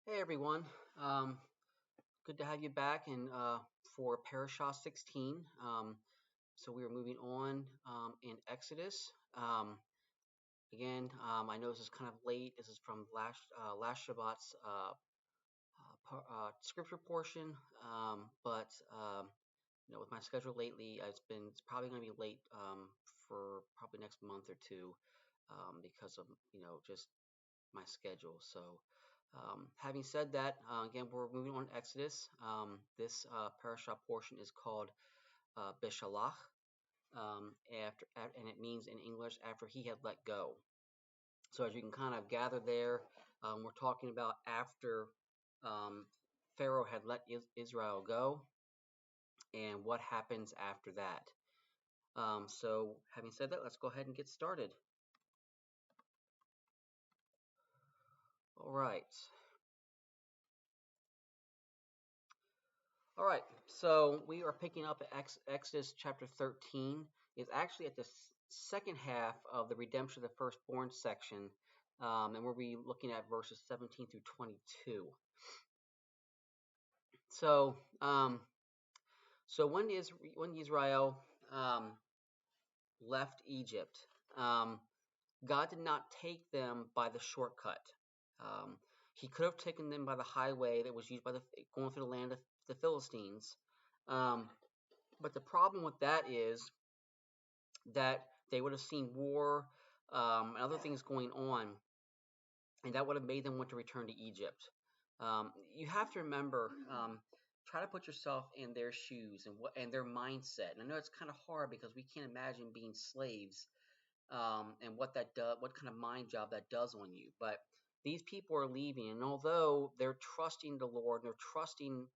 Hey everyone, um, good to have you back and for Parashah 16. So we are moving on in Exodus. I know this is kind of late. This is from last Shabbat's scripture portion, but with my schedule lately, it's probably going to be late for probably next month or two because of just my schedule. So, having said that, again, we're moving on to Exodus. This parashah portion is called Beshalach, and it means in English after he had let go. So, as you can kind of gather there, we're talking about after um, Pharaoh had let Israel go, and what happens after that. So, having said that, let's go ahead and get started. All right. All right, so we are picking up at Exodus chapter 13. It's actually at the second half of the redemption of the firstborn section, and we'll be looking at verses 17 through 22. So, when Israel um, left Egypt, um, God did not take them by the shortcut. Um, he could have taken them by the highway that was used by going through the land of the Philistines. Um, But the problem with that is that they would have seen war and other things going on, and that would have made them want to return to Egypt. You have to remember, try to put yourself in their shoes and their mindset. And I know it's kind of hard because we can't imagine being slaves and what kind of mind job that does on you. But these people are leaving, and although they're trusting the Lord, they're trusting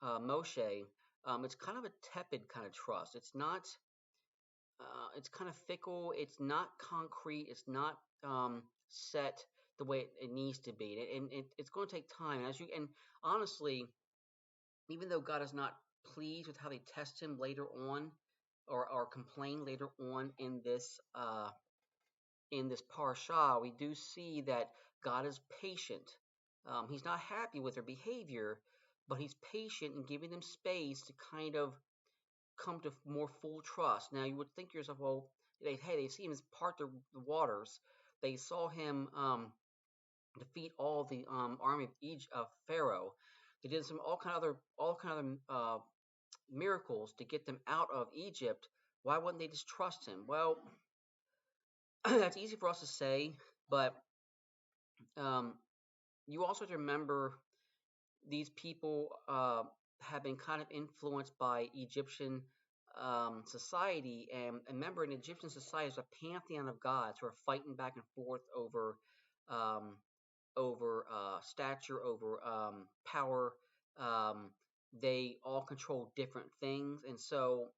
Moshe. It's kind of a tepid kind of trust. It's kind of fickle. It's not concrete. It's not set the way it needs to be, and it's going to take time. And honestly, even though God is not pleased with how they test him later on, or complain later on in this parsha, we do see that God is patient. He's not happy with their behavior, but he's patient in giving them space to kind of come to more full trust. Now, you would think to yourself, well, they see him part the waters. They saw him defeat all the army of Pharaoh. They did all kind of miracles to get them out of Egypt. Why wouldn't they just trust him? Well, that's easy for us to say, but um, you also have to remember these people have been kind of influenced by Egyptian society. And remember, in Egyptian society, there's a pantheon of gods who are fighting back and forth um, over stature, over power. Um, they all control different things, and so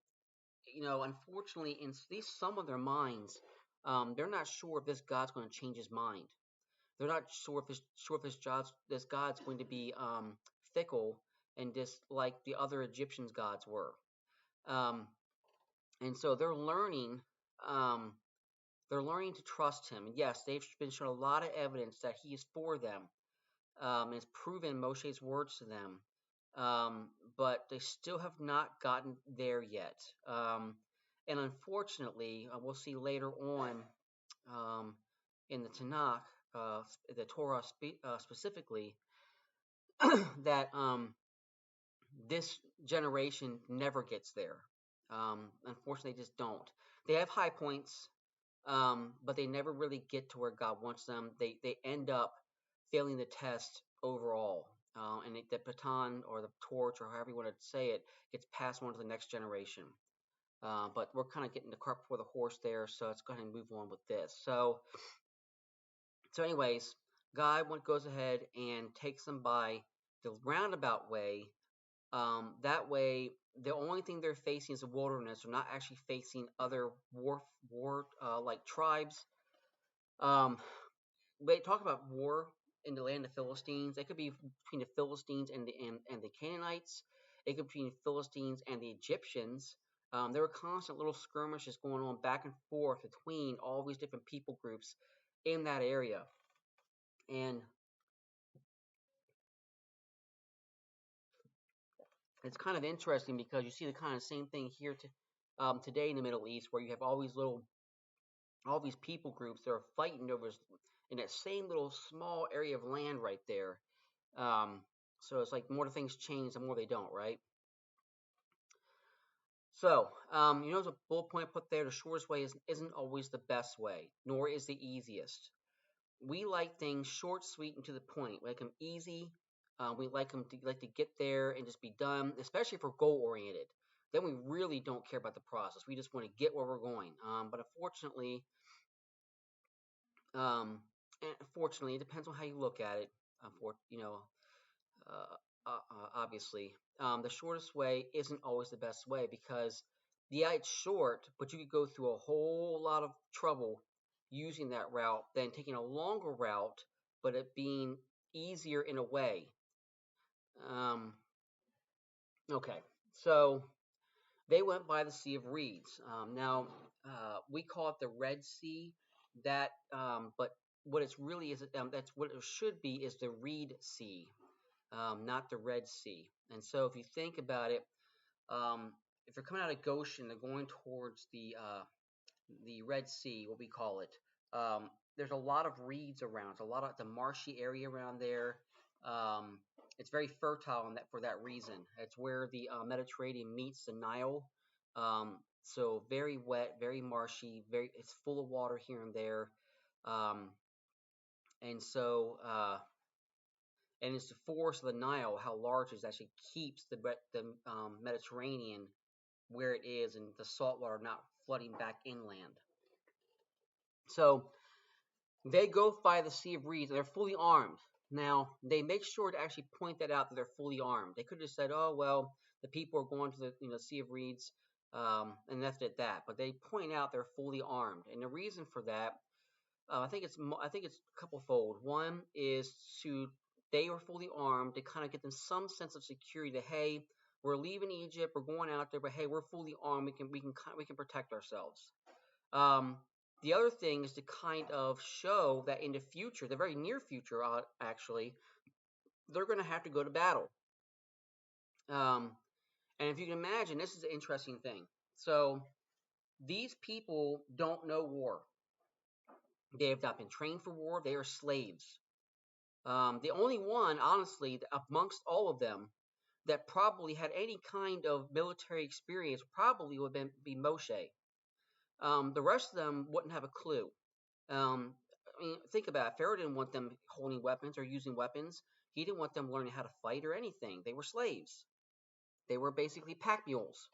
unfortunately, in at least some of their minds, they're not sure if this God's going to change his mind. They're not sure if this God's going to be fickle and just like the other Egyptians' gods were. Um, and so um, they're learning to trust him. And yes, they've been shown a lot of evidence that he is for them. And it's proven Moshe's words to them. But they still have not gotten there yet. And unfortunately, we'll see later on um, in the Tanakh, the Torah specifically, that this generation never gets there. Unfortunately, they just don't. They have high points, but they never really get to where God wants them. They end up failing the test overall, and the baton or the torch or however you want to say it gets passed on to the next generation. But we're kind of getting the cart before the horse there, so let's go ahead and move on with this. So anyways, God goes ahead and takes them by the roundabout way. That way, the only thing they're facing is the wilderness. They're not actually facing other war like tribes. Um, they talk about war in the land of Philistines. It could be between the Philistines and the Canaanites. It could be between the Philistines and the Egyptians. There were constant little skirmishes going on back and forth between all these different people groups in that area. And It's kind of interesting because you see the kind of same thing here today in the Middle East, where you have all these people groups that are fighting over in that same little small area of land right there. Um, so it's like the more the things change, the more they don't, right? So, you notice a bullet point put there, the shortest way isn't always the best way, nor is the easiest. We like things short, sweet, and to the point. We like them easy. We like to get there and just be done, especially if we're goal oriented. Then we really don't care about the process. We just want to get where we're going. But um, unfortunately, it depends on how you look at it. You know, obviously, the shortest way isn't always the best way because, yeah, it's short, but you could go through a whole lot of trouble using that route than taking a longer route, but it being easier in a way. Um, okay, so they went by the Sea of Reeds. Now, we call it the Red Sea. But what it's really is, that's what it should be is the Reed Sea, not the Red Sea. And so, if you think about it, um, if you're coming out of Goshen, they're going towards the Red Sea, what we call it. There's a lot of reeds around. It's a lot of the marshy area around there. Um, it's very fertile in that for that reason. It's where the Mediterranean meets the Nile. So very wet, very marshy, very it's full of water here and there. Um, and so and it's the force of the Nile, how large it is, actually keeps the Mediterranean where it is, and the salt water not flooding back inland. So they go by the Sea of Reeds, and they're fully armed. Now they make sure to actually point that out that they're fully armed. They could have said, "Oh well, the people are going to the Sea of Reeds," and left it at that. But they point out they're fully armed, and the reason for that, I think it's a couple fold. One is to they were fully armed to kind of get them some sense of security. That hey, we're leaving Egypt, we're going out there, but hey, we're fully armed. We can protect ourselves. Um, the other thing is to kind of show that in the future, the very near future, actually, they're going to have to go to battle. Um, and if you can imagine, this is an interesting thing. So these people don't know war. They have not been trained for war. They are slaves. The only one, honestly, amongst all of them, that probably had any kind of military experience probably would be Moshe. The rest of them wouldn't have a clue. Um, I mean, think about it. Pharaoh didn't want them holding weapons or using weapons. He didn't want them learning how to fight or anything. They were slaves. They were basically pack mules.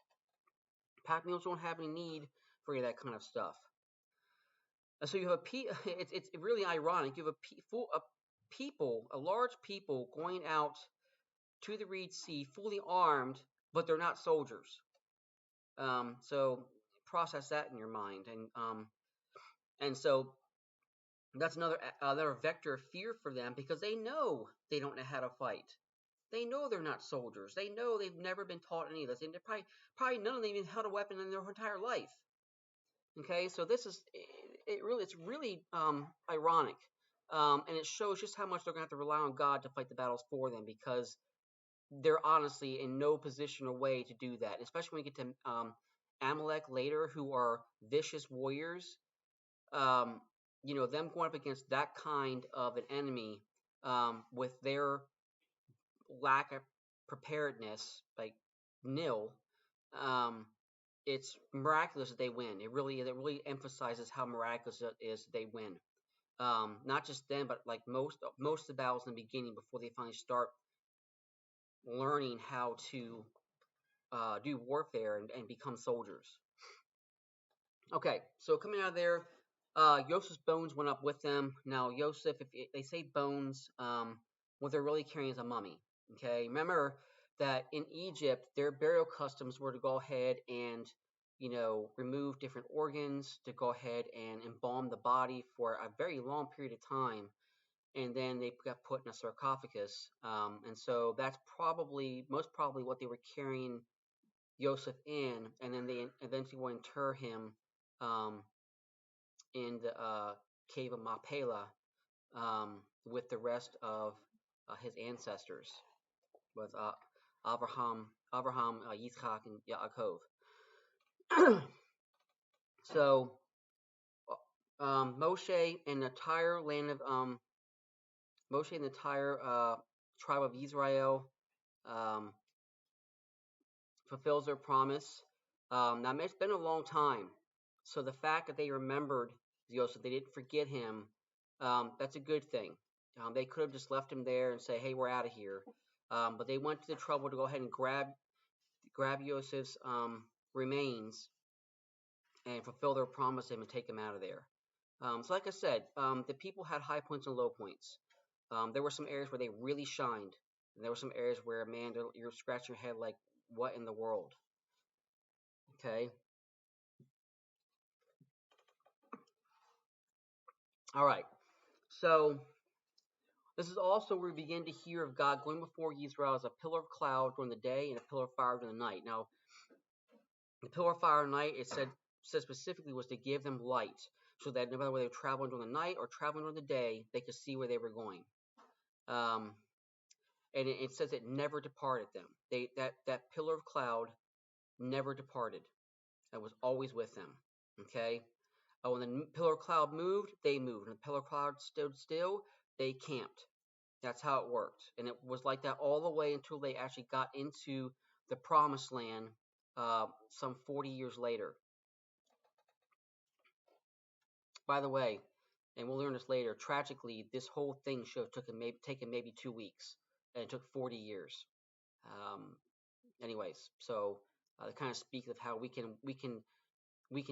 Pack mules don't have any need for any of that kind of stuff. So you have it's really ironic. You have a large people going out to the Reed Sea fully armed, but they're not soldiers. So process that in your mind, and so that's another vector of fear for them because they don't know how to fight. They know they're not soldiers. They know they've never been taught any of this, and they probably none of them even held a weapon in their entire life. Okay, so this is it's really ironic, and it shows just how much they're gonna have to rely on God to fight the battles for them because they're honestly in no position or way to do that. Especially when you get to Amalek later, who are vicious warriors. Um, them going up against that kind of an enemy with their lack of preparedness, like nil, um, it's miraculous that they win. It really emphasizes how miraculous it is that they win. Not just them, but like most of the battles in the beginning before they finally start learning how to do warfare and become soldiers. Okay, so coming out of there, Joseph's bones went up with them. Now, Joseph, if they say bones, what they're really carrying is a mummy. Okay, remember that in Egypt, their burial customs were to go ahead and, remove different organs, to go ahead and embalm the body for a very long period of time, and then they got put in a sarcophagus. And so that's most probably what they were carrying Joseph in, and then they eventually will inter him um, in the cave of Machpelah with the rest of his ancestors. Was Yitzchak, and Yaakov. So Moshe and the entire land of Moshe and the entire tribe of Israel um, fulfills their promise. Now it's been a long time, so the fact that they remembered Joseph, they didn't forget him. That's a good thing. They could have just left him there and say, "Hey, we're out of here," but they went to the trouble to go ahead and grab Joseph's remains and fulfill their promise to him and take him out of there. So, like I said, the people had high points and low points. There were some areas where they really shined, and there were some areas where, man, you're scratching your head like, what in the world? Okay. All right. So this is also where we begin to hear of God going before Israel as a pillar of cloud during the day and a pillar of fire during the night. Now, the pillar of fire at night, it said specifically, was to give them light, so that no matter whether they were traveling during the night or traveling during the day, they could see where they were going. Um, and it says it never departed them. That pillar of cloud never departed. It was always with them. Okay. When the pillar of cloud moved, they moved. When the pillar of cloud stood still, they camped. That's how it worked. And it was like that all the way until they actually got into the promised land some 40 years later. By the way, and we'll learn this later, tragically, this whole thing should have taken maybe 2 weeks, and it took 40 years. Um, anyways, so to kind of speak of how we can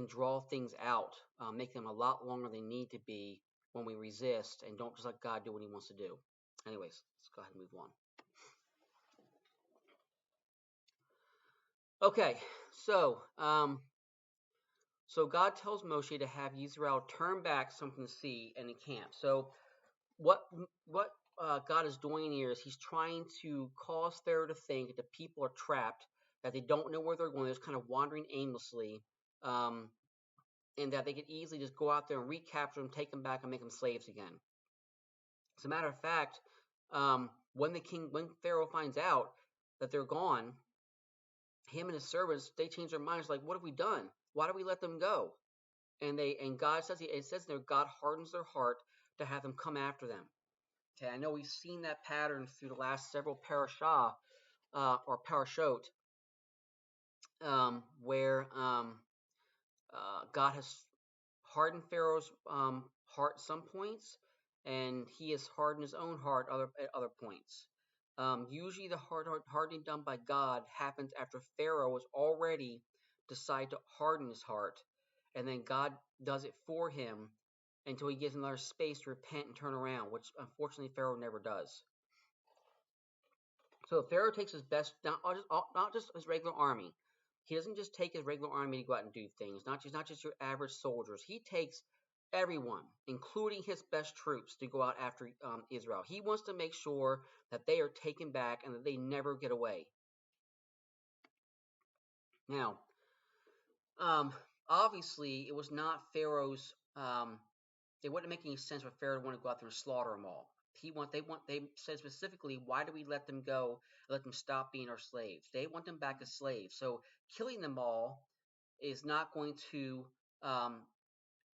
draw things out, make them a lot longer than they need to be when we resist and don't just let God do what He wants to do. Anyways, let's go ahead and move on. Okay, so God tells Moshe to have Israel turn back some from the sea and encamp. So what God is doing here is He's trying to cause Pharaoh to think that the people are trapped, that they don't know where they're going, they're just kind of wandering aimlessly, and that they could easily just go out there and recapture them, take them back, and make them slaves again. As a matter of fact, when Pharaoh finds out that they're gone, him and his servants, they change their minds. Like, what have we done? Why do we let them go? And God says, it says there, God hardens their heart to have them come after them. Okay, I know we've seen that pattern through the last several Parashah or Parashot, where God has hardened Pharaoh's heart at some points, and he has hardened his own heart at other points. Usually the hardening done by God happens after Pharaoh has already decided to harden his heart, and then God does it for him until he gives him another space to repent and turn around, which unfortunately Pharaoh never does. So Pharaoh takes his best, not just his regular army. He doesn't just take his regular army to go out and do things. Not just your average soldiers. He takes everyone, including his best troops, to go out after Israel. He wants to make sure that they are taken back and that they never get away. Now, obviously, it was not Pharaoh's. It wouldn't make any sense for Pharaoh to want to go out there and slaughter them all. They said specifically, why do we let them go, let them stop being our slaves? They want them back as slaves. So killing them all is not going to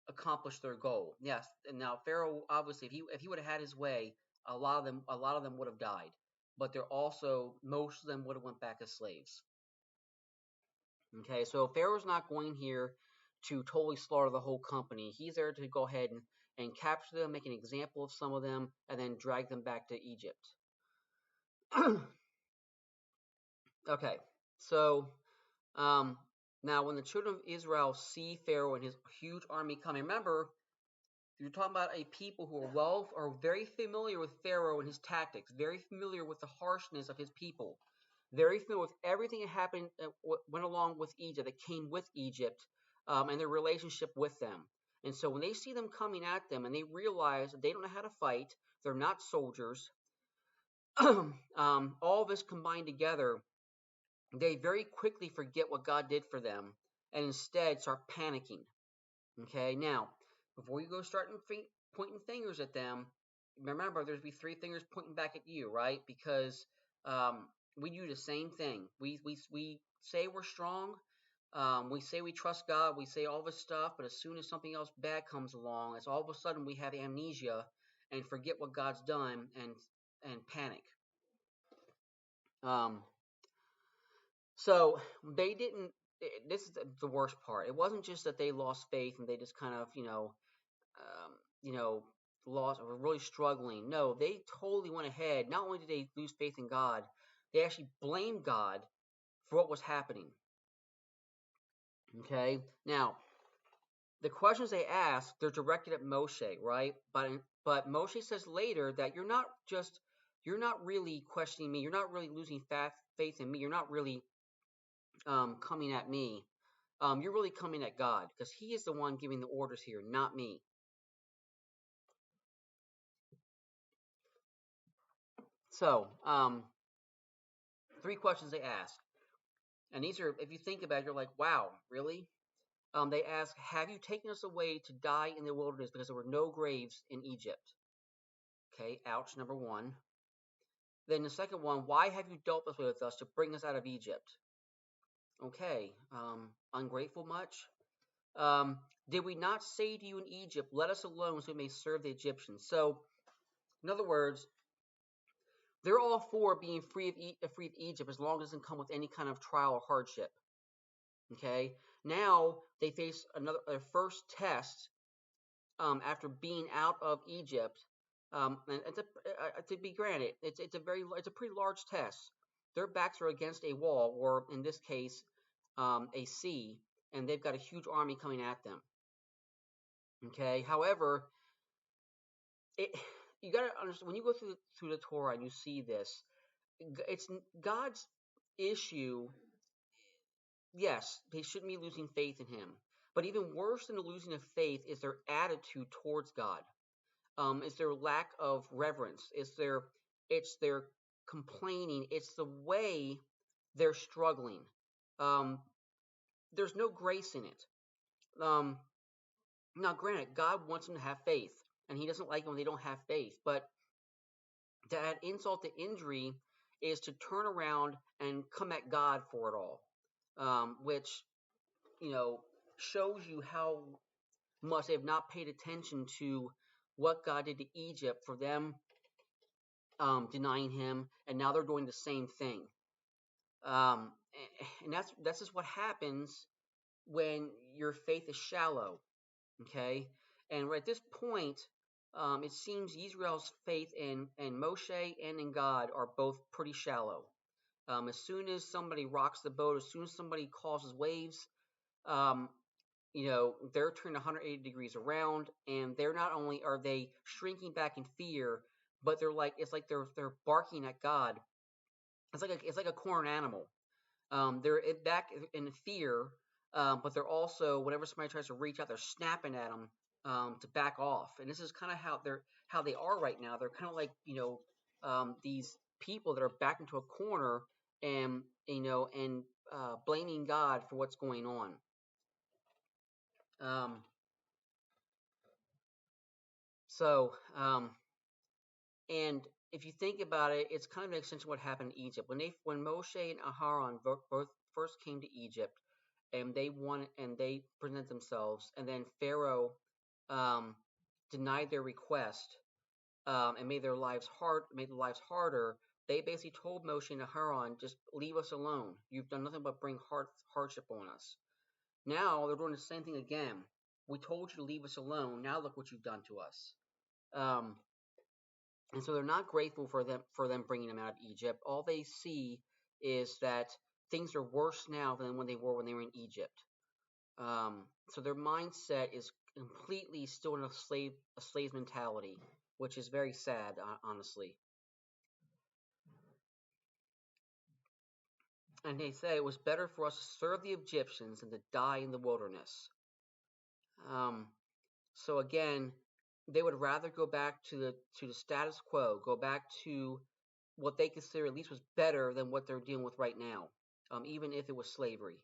accomplish their goal. Yes, and now Pharaoh, obviously, if he would have had his way, a lot of them would have died. But most of them would have went back as slaves. Okay, so Pharaoh's not going here to totally slaughter the whole company. He's there to go ahead and capture them, make an example of some of them, and then drag them back to Egypt. Okay, so now when the children of Israel see Pharaoh and his huge army coming, remember, you're talking about a people who are very familiar with Pharaoh and his tactics, very familiar with the harshness of his people, very familiar with everything that happened, went along with Egypt, that came with Egypt, and their relationship with them. And so when they see them coming at them and they realize that they don't know how to fight, they're not soldiers, all this combined together, they very quickly forget what God did for them and instead start panicking. Okay, now, before you go starting pointing fingers at them, remember there's be three fingers pointing back at you, right? Because we do the same thing. We say we're strong. We say we trust God. We say all this stuff, but as soon as something else bad comes along, it's all of a sudden we have amnesia and forget what God's done and panic. Um, so they didn't. This is the worst part. It wasn't just that they lost faith and they just kind of you know lost or were really struggling. No, they totally went ahead. Not only did they lose faith in God, they actually blamed God for what was happening. Okay, now the questions they ask, they're directed at Moshe, right? But Moshe says later that you're not really questioning me. You're not really losing faith in me. You're not really coming at me. You're really coming at God because He is the one giving the orders here, not me. So, three questions they ask, and these are, if you think about it, you're like, wow, really? They ask, have you taken us away to die in the wilderness because there were no graves in Egypt? Okay, ouch, number one. Then the second one, why have you dealt this way with us to bring us out of Egypt? Okay, ungrateful much? Um, did we not say to you in Egypt, let us alone so we may serve the Egyptians? So, in other words, they're all for being free of Egypt as long as it doesn't come with any kind of trial or hardship. Okay, now they face their first test after being out of Egypt. And to be granted, it's a pretty large test. Their backs are against a wall, or in this case, a sea, and they've got a huge army coming at them. Okay, however, it, you got to understand when you go through the Torah and you see this, it's God's issue. Yes, they shouldn't be losing faith in Him, but even worse than the losing of faith is their attitude towards God. Is their lack of reverence. It's their complaining. It's the way they're struggling. Um, there's no grace in it. Um, Now, granted, God wants them to have faith, and He doesn't like when they don't have faith. But to add insult to injury is to turn around and come at God for it all, which you know shows you how much they have not paid attention to what God did to Egypt for them denying Him, and now they're doing the same thing. Um, and that's just what happens when your faith is shallow. Okay, and right at this point, it seems Israel's faith in Moshe and in God are both pretty shallow. As soon as somebody rocks the boat, as soon as somebody causes waves, um, they're turned 180 degrees around, and they're not only are they shrinking back in fear, but it's like they're barking at God. It's like a corn animal. They're back in fear, but they're also whenever somebody tries to reach out, they're snapping at them to back off. And this is kind of how they are right now. They're kind of like these people that are backed into a corner and blaming God for what's going on. Um, so and if you think about it, it's kind of an extension of what happened in Egypt when Moshe and Aharon both first came to Egypt, and they presented themselves, and then Pharaoh um, denied their request and made the lives harder. They basically told Moshe and Aharon, just leave us alone. You've done nothing but bring hardship on us. Now they're doing the same thing again. We told you to leave us alone. Now look what you've done to us. Um, and so they're not grateful for them bringing them out of Egypt. All they see is that things are worse now than when they were in Egypt. So their mindset is completely still in a slave mentality, which is very sad, honestly. And they say it was better for us to serve the Egyptians than to die in the wilderness. Um, so again, they would rather go back to the status quo, go back to what they consider at least was better than what they're dealing with right now, even if it was slavery.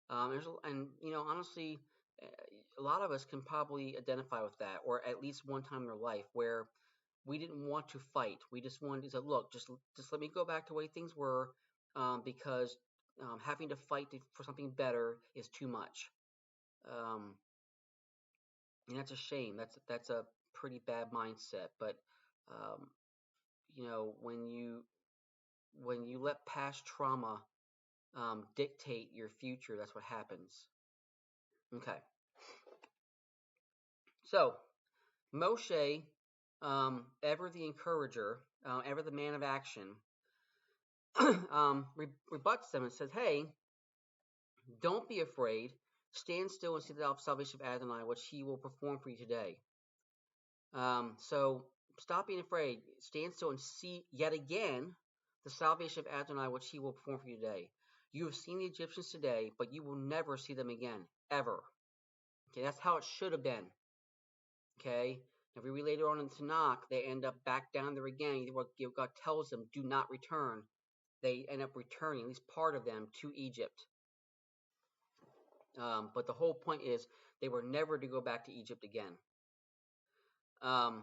Honestly, a lot of us can probably identify with that, or at least one time in our life where we didn't want to fight. We just wanted to say, look, just let me go back to the way things were. because having to fight for something better is too much. Um, and that's a shame. That's a pretty bad mindset. But um, when you let past trauma dictate your future, that's what happens. Okay, so Moshe, ever the encourager, ever the man of action, rebuts them and says, "Hey, don't be afraid. Stand still and see the salvation of Adonai, which He will perform for you today." So stop being afraid. Stand still and see yet again the salvation of Adonai, which He will perform for you today. You have seen the Egyptians today, but you will never see them again, ever. Okay, that's how it should have been. Okay, if we read later on in Tanakh, they end up back down there again. What God tells them, do not return. They end up returning, at least part of them, to Egypt. But the whole point is they were never to go back to Egypt again. And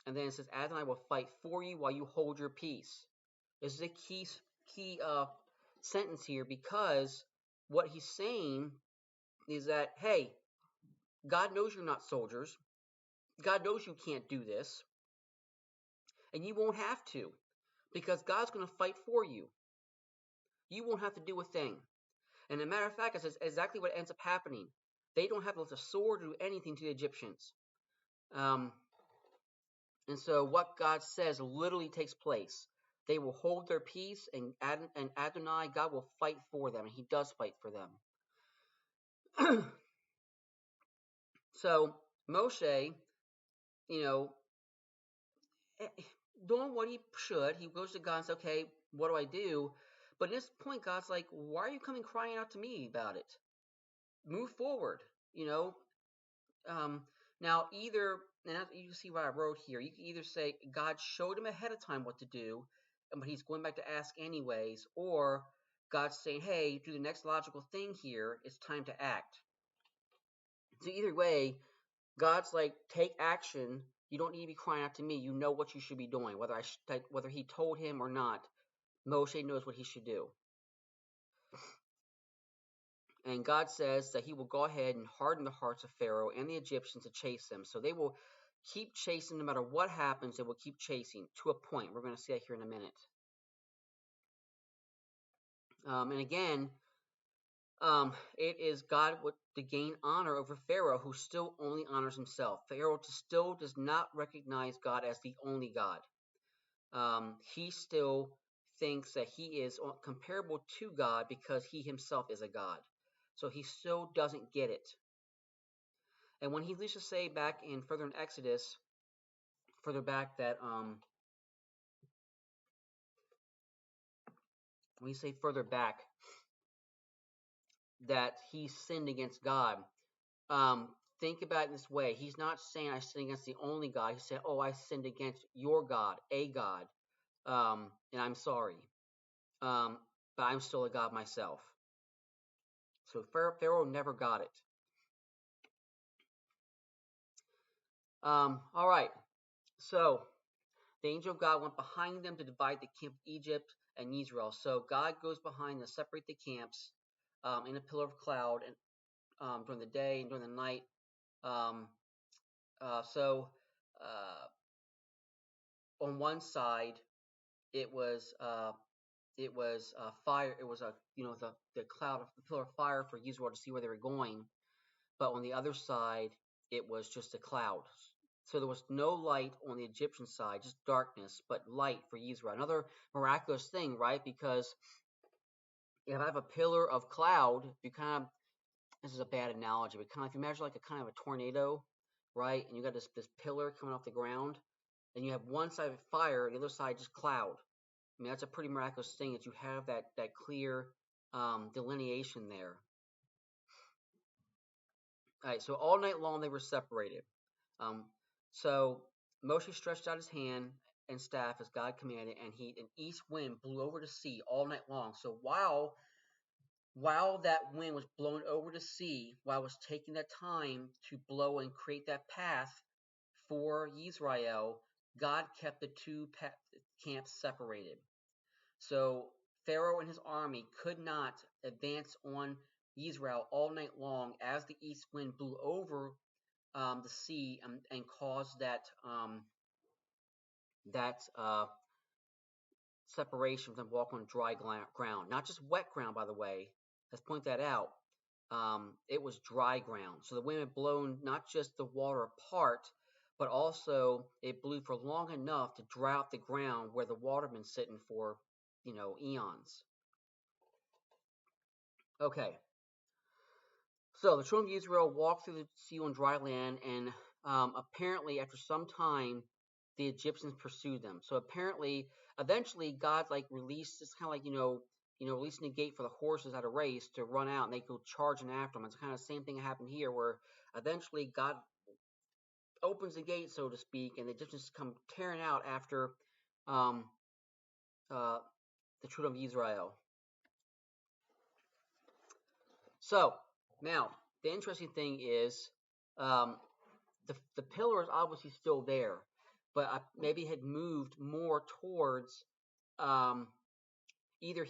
then it says, Adonai will fight for you while you hold your peace. This is a key sentence here, because what he's saying is that, hey, God knows you're not soldiers. God knows you can't do this. And you won't have to, because God's going to fight for you. You won't have to do a thing. And as a matter of fact, this is exactly what ends up happening. They don't have to lift a sword or do anything to the Egyptians. And so what God says literally takes place. They will hold their peace, and Adonai, God will fight for them, and He does fight for them. So Moshe, doing what he should, he goes to God and says, okay, what do I do? But at this point, God's like, why are you coming crying out to me about it? Move forward, Now, either, and you can see what I wrote here, you can either say God showed him ahead of time what to do, but he's going back to ask anyways, or God's saying, hey, do the next logical thing here, it's time to act. So either way, God's like, take action. You don't need to be crying out to me. You know what you should be doing, whether he told him or not. Moshe knows what he should do. And God says that he will go ahead and harden the hearts of Pharaoh and the Egyptians to chase them. So they will keep chasing no matter what happens. They will keep chasing to a point. We're going to see that here in a minute. And again, it is God to gain honor over Pharaoh, who still only honors himself. Pharaoh still does not recognize God as the only God. He still thinks that he is comparable to God because he himself is a God. So he still doesn't get it. And when he used to say back in further in Exodus, further back that when you say further back that he sinned against God, think about it in this way. He's not saying I sinned against the only God. He said, oh, I sinned against your God, a God, and I'm sorry. But I'm still a God myself. So Pharaoh never got it. All right. So the angel of God went behind them to divide the camp of Egypt and Israel. So God goes behind to separate the camps in a pillar of cloud and during the day and during the night. So on one side, it was fire. It was the cloud of the pillar of fire for Israel to see where they were going. But on the other side, it was just a cloud. So there was no light on the Egyptian side, just darkness, but light for Israel. Another miraculous thing, right? Because if I have a pillar of cloud, this is a bad analogy, but if you imagine like a kind of a tornado, right? And you got this pillar coming off the ground, and you have one side of fire, and the other side just cloud. I mean, that's a pretty miraculous thing that you have that clear delineation there. All right, so all night long they were separated. So Moshe stretched out his hand and staff as God commanded, and an east wind blew over the sea all night long. So while that wind was blowing over the sea, while it was taking that time to blow and create that path for Israel, God kept the two camps separated. So Pharaoh and his army could not advance on Israel all night long as the east wind blew over the sea and caused that separation from them walking on dry ground. Not just wet ground, by the way. Let's point that out. It was dry ground. So the wind had blown not just the water apart, but also it blew for long enough to dry out the ground where the water had been sitting for, eons. Okay. So the children of Israel walked through the sea on dry land, and apparently, after some time, the Egyptians pursued them. So apparently, eventually, God released. It's kind of like releasing the gate for the horses at a race to run out, and they go charging after them. It's kind of the same thing that happened here, where eventually God opens the gate, so to speak, and the Egyptians come tearing out after um, uh, the children of Israel. So now the interesting thing is. The pillar is obviously still there, but maybe had moved more towards um, either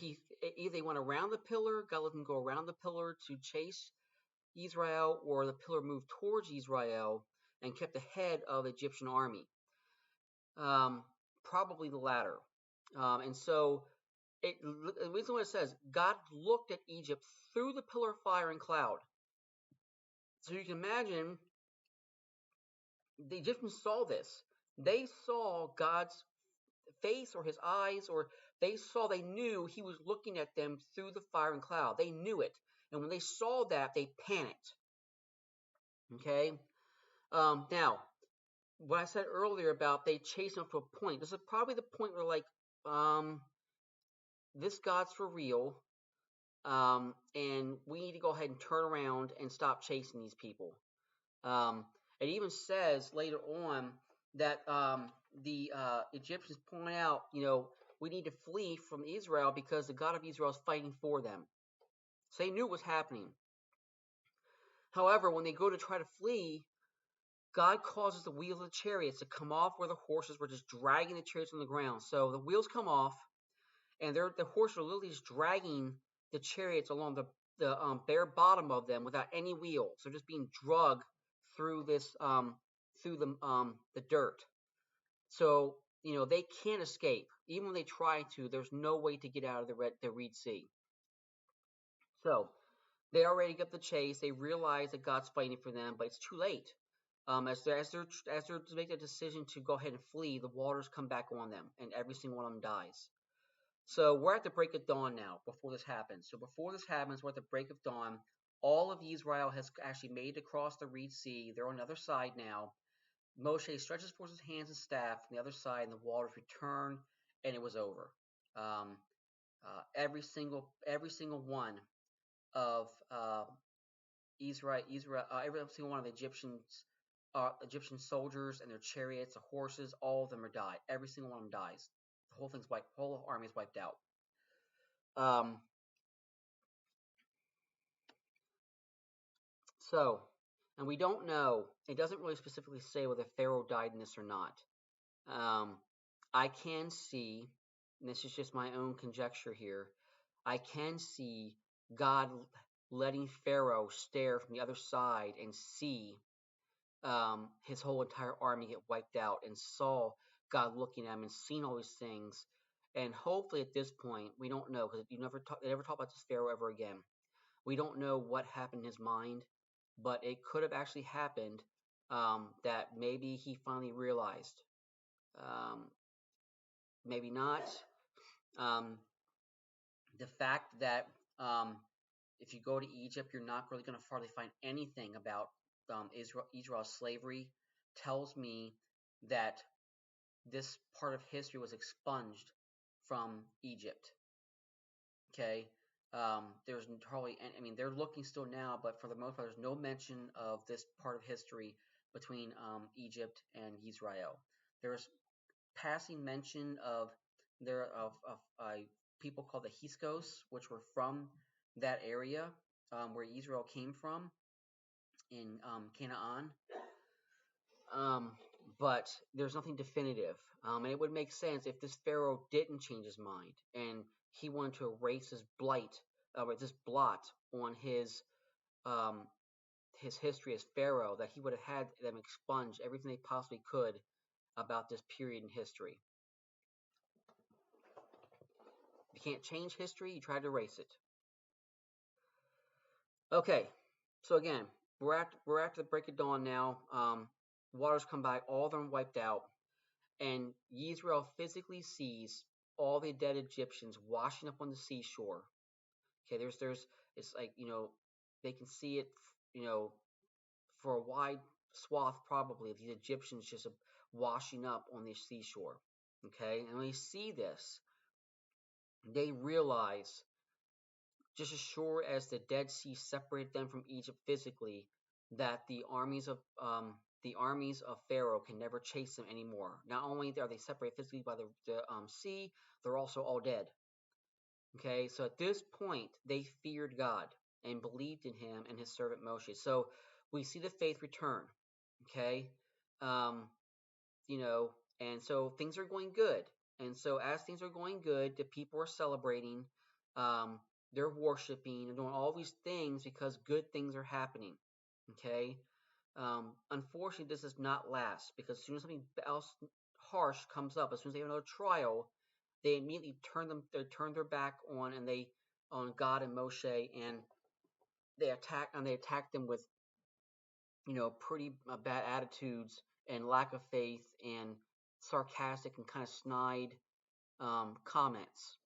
they went around the pillar, God let them go around the pillar to chase Israel, or the pillar moved towards Israel and kept ahead of the Egyptian army. Probably the latter. And so the reason what it says, God looked at Egypt through the pillar of fire and cloud. So you can imagine the Egyptians saw this. They saw God's face or his eyes, or they knew he was looking at them through the fire and cloud. They knew it. And when they saw that, they panicked. Okay? Now, what I said earlier about they chased him up to a point, this is probably the point where, this God's for real, and we need to go ahead and turn around and stop chasing these people. It even says later on that the Egyptians point out, we need to flee from Israel because the God of Israel is fighting for them. So they knew what was happening. However, when they go to try to flee, God causes the wheels of the chariots to come off where the horses were just dragging the chariots on the ground. So the wheels come off, and the horses are literally just dragging the chariots along the bare bottom of them without any wheels. They're just being dragged through the dirt. So they can't escape. Even when they try to, there's no way to get out of the Reed Sea. So they already got the chase. They realize that God's fighting for them, but it's too late. As they're to make the decision to go ahead and flee, the waters come back on them, and every single one of them dies. So we're at the break of dawn now. Before this happens, we're at the break of dawn. All of Israel has actually made it across the Reed Sea. They're on the other side now. Moshe stretches forth his hands and staff from the other side, and the waters return, and it was over. Um, every single one of every single one of the Egyptian soldiers and their chariots, the horses, all of them are died. Every single one of them dies. The whole army is wiped out. So, and we don't know. It doesn't really specifically say whether Pharaoh died in this or not. I can see, and this is just my own conjecture here, I can see God letting Pharaoh stare from the other side and see his whole entire army get wiped out, and saw God looking at him and seeing all these things. And hopefully at this point, we don't know, because they never talk about this Pharaoh ever again. We don't know what happened in his mind, but it could have actually happened that maybe he finally realized. Maybe not. The fact that if you go to Egypt, you're not really going to hardly find anything about Israel's slavery, tells me that this part of history was expunged from Egypt. Okay, there's hardly, they're looking still now, but for the most part, there's no mention of this part of history between Egypt and Israel. There's passing mention of people called the Hyksos, which were from that area where Israel came from in Canaan. But there's nothing definitive. And it would make sense if this Pharaoh didn't change his mind and he wanted to erase this blot on um, his history as Pharaoh, that he would have had them expunge everything they possibly could about this period in history. If you can't change history, you try to erase it. Okay, so again, we're at the break of dawn now. Waters come by, all of them wiped out, and Yisrael physically sees all the dead Egyptians washing up on the seashore. Okay, it's like, they can see it, for a wide swath probably of these Egyptians just washing up on the seashore. Okay, and when they see this, they realize, just as sure as the Dead Sea separated them from Egypt physically, that the armies of Pharaoh can never chase them anymore. Not only are they separated physically by the sea, they're also all dead. Okay, so at this point, they feared God and believed in Him and His servant Moshe. So we see the faith return. Okay, um, and so things are going good. And so as things are going good, the people are celebrating. Um, they're worshiping and doing all these things because good things are happening. Okay. Unfortunately, this does not last, because as soon as something else harsh comes up, as soon as they have another trial, they immediately turn their back on God and Moshe, and they attack them with pretty bad attitudes and lack of faith and sarcastic and kind of snide comments.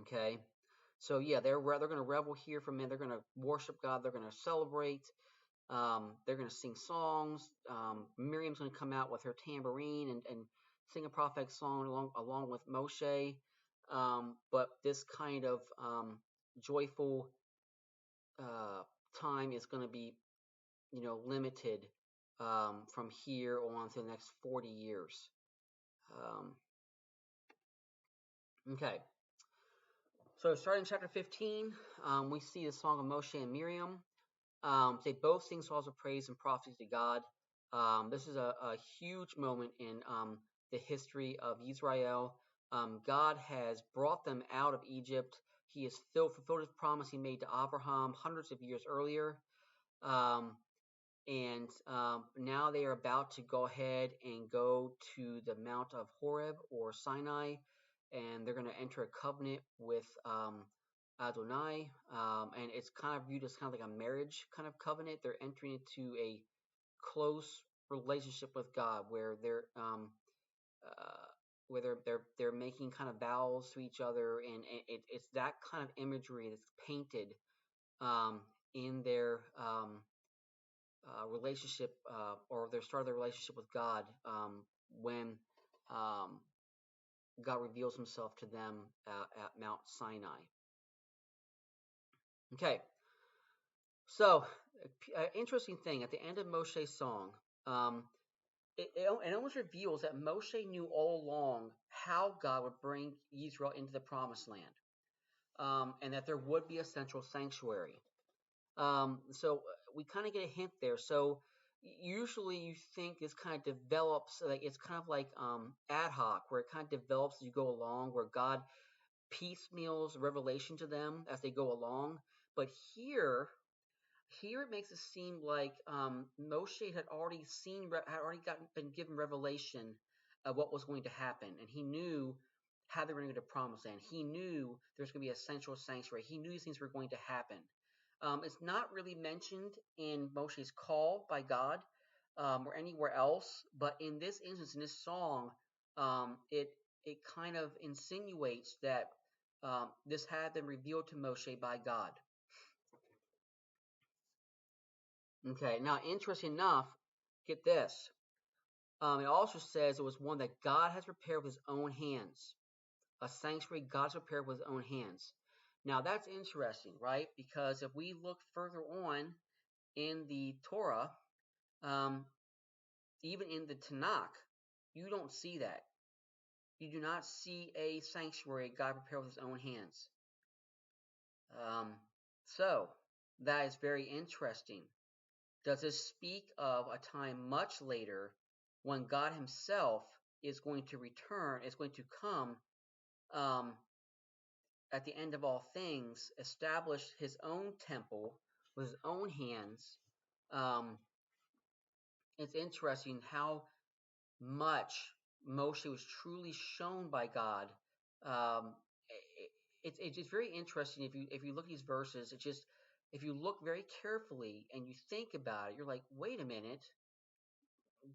Okay, so yeah, they're going to revel here for a minute. They're going to worship God. They're going to celebrate. They're going to sing songs. Miriam's going to come out with her tambourine and sing a prophetic song along with Moshe. But this kind of joyful time is going to be limited from here on to the next 40 years. Okay, so starting in chapter 15, we see the song of Moshe and Miriam. They both sing songs of praise and prophecy to God. This is a huge moment in the history of Israel. God has brought them out of Egypt. He has fulfilled his promise he made to Abraham hundreds of years earlier. And now they are about to go ahead and go to the Mount of Horeb or Sinai, and they're going to enter a covenant with Adonai, and it's kind of viewed as kind of like a marriage kind of covenant. They're entering into a close relationship with God, where they're making kind of vows to each other, and it's that kind of imagery that's painted in their relationship, or their start of their relationship with God, when God reveals himself to them at Mount Sinai. Okay, so interesting thing, at the end of Moshe's song, it almost reveals that Moshe knew all along how God would bring Israel into the promised land, and that there would be a central sanctuary. So we kind of get a hint there. So usually you think this kind of develops, like it's kind of like ad hoc, where it kind of develops as you go along, where God piecemeals revelation to them as they go along. But here it makes it seem like Moshe had already been given revelation of what was going to happen, and he knew how they were going to promise land. He knew there's going to be a central sanctuary. He knew these things were going to happen. It's not really mentioned in Moshe's call by God, or anywhere else, but in this instance, in this song, it kind of insinuates that this had been revealed to Moshe by God. Okay, now interesting enough, get this. It also says it was one that God has prepared with his own hands. A sanctuary God's prepared with his own hands. Now that's interesting, right? Because if we look further on in the Torah, even in the Tanakh, you don't see that. You do not see a sanctuary God prepared with his own hands. So that is very interesting. Does this speak of a time much later when God himself is going to return, is going to come at the end of all things, established his own temple with his own hands. Um, it's interesting how much Moshe was truly shown by God. Um, it's just very interesting if you look at these verses. It's just if you look very carefully and you think about it, you're like, wait a minute,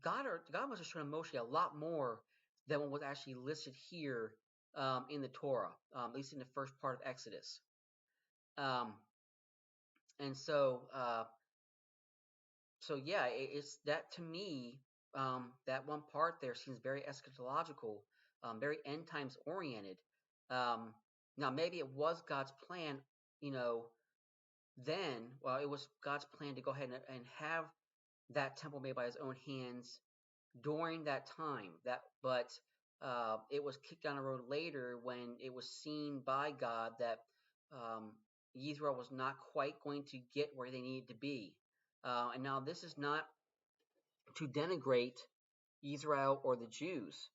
God must have shown Moshe a lot more than what was actually listed here in the Torah, at least in the first part of Exodus. Um, and so yeah, it's that to me. That one part there seems very eschatological, very end times oriented. Um, Now maybe it was God's plan, you know, then. Well, it was God's plan to go ahead and have that temple made by His own hands during that time. But it was kicked down the road later when it was seen by God that um, Israel was not quite going to get where they needed to be. And now this is not to denigrate Israel or the Jews.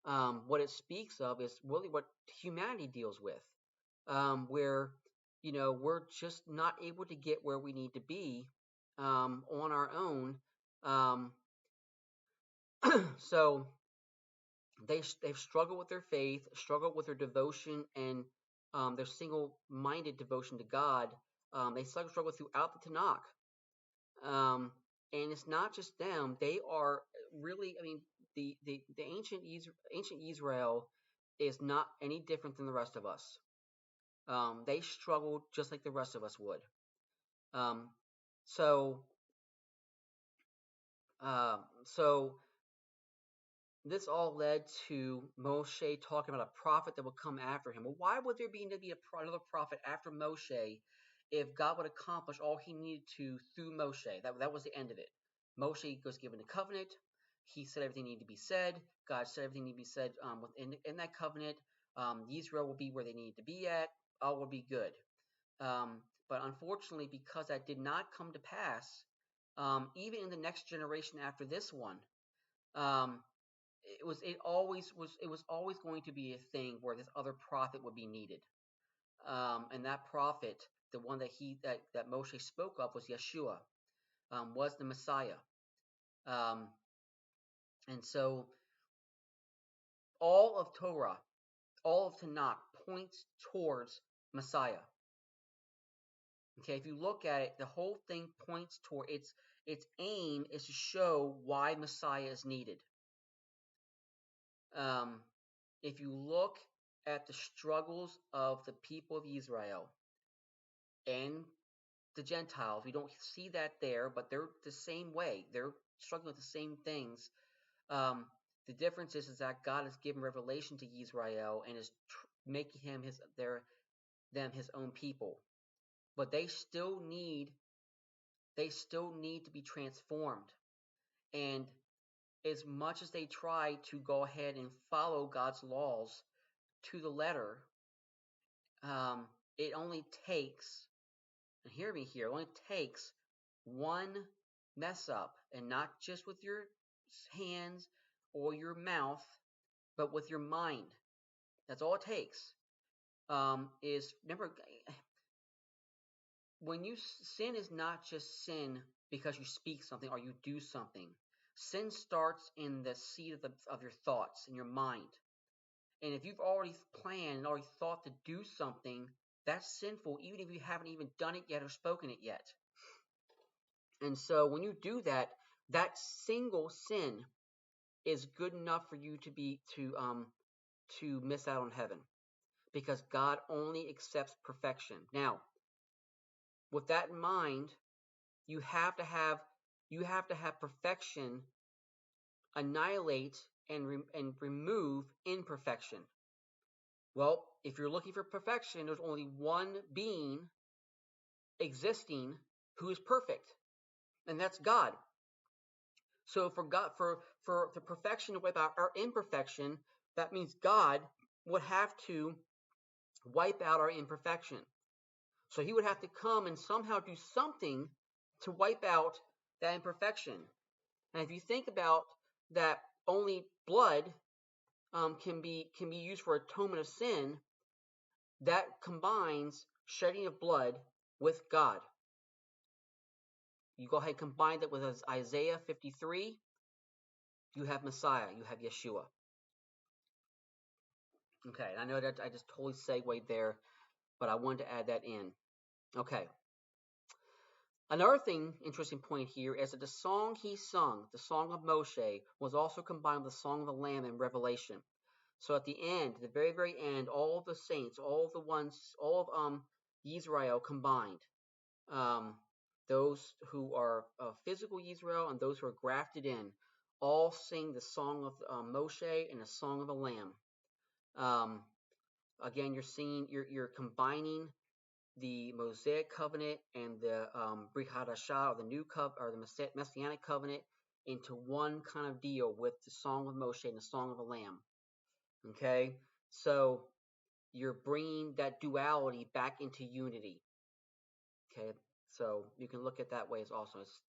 What it speaks of is really what humanity deals with, where we're just not able to get where we need to be on our own. Um, so they've struggled with their faith, struggled with their devotion and their single-minded devotion to God. They struggle throughout the Tanakh. And it's not just them. They are really, I mean, the ancient Israel is not any different than the rest of us. They struggled just like the rest of us would. Um, so, so this all led to Moshe talking about a prophet that would come after him. Well, why would there be another prophet after Moshe if God would accomplish all he needed to through Moshe? That was the end of it. Moshe was given a covenant. He said everything needed to be said. God said everything needed to be said within that covenant. Israel will be where they needed to be at. All will be good. But unfortunately, because that did not come to pass, even in the next generation after this one, um, it was always going to be a thing where this other prophet would be needed, and that prophet, the one that Moshe spoke of, was Yeshua, was the Messiah, um, and so all of Torah, all of Tanakh points towards Messiah. Okay, if you look at it, the whole thing points toward its aim is to show why Messiah is needed. Um, if you look at the struggles of the people of Israel and the Gentiles, we don't see that there, but they're the same way. They're struggling with the same things. The difference is that God has given revelation to Israel and is making them his own people. But they still need to be transformed. And as much as they try to go ahead and follow God's laws to the letter, it only takes, and hear me here, it only takes one mess up, and not just with your hands or your mouth, but with your mind. That's all it takes. Is remember, when you sin is not just sin because you speak something or you do something. Sin starts in the seed of your thoughts, in your mind. And if you've already planned and already thought to do something, that's sinful, even if you haven't even done it yet or spoken it yet. And so when you do that, that single sin is good enough for you to miss out on heaven, because God only accepts perfection. Now, with that in mind, you have to have perfection annihilate and remove imperfection. Well, if you're looking for perfection, there's only one being existing who is perfect, and that's God. So for God, for the perfection to wipe out our imperfection, that means God would have to wipe out our imperfection. So he would have to come and somehow do something to wipe out that imperfection. And if you think about that, only blood can be used for atonement of sin. that combines shedding of blood with God. You go ahead and combine that with Isaiah 53, you have Messiah, you have Yeshua. Okay, I know that I just totally segued there, but I wanted to add that in. Okay. Another thing, interesting point here, is that the song he sung, the song of Moshe, was also combined with the song of the Lamb in Revelation. So at the end, the very, very end, all of the saints, all of the ones, all of Israel combined, um, those who are physical Israel and those who are grafted in, all sing the song of Moshe and the song of the Lamb. Um, Again, you're combining the Mosaic covenant and the Brit Hadashah, or the new or the Messianic covenant, into one kind of deal with the song of Moshe and the song of the Lamb. Okay, so you're bringing that duality back into unity. Okay, so you can look at that way as also. It's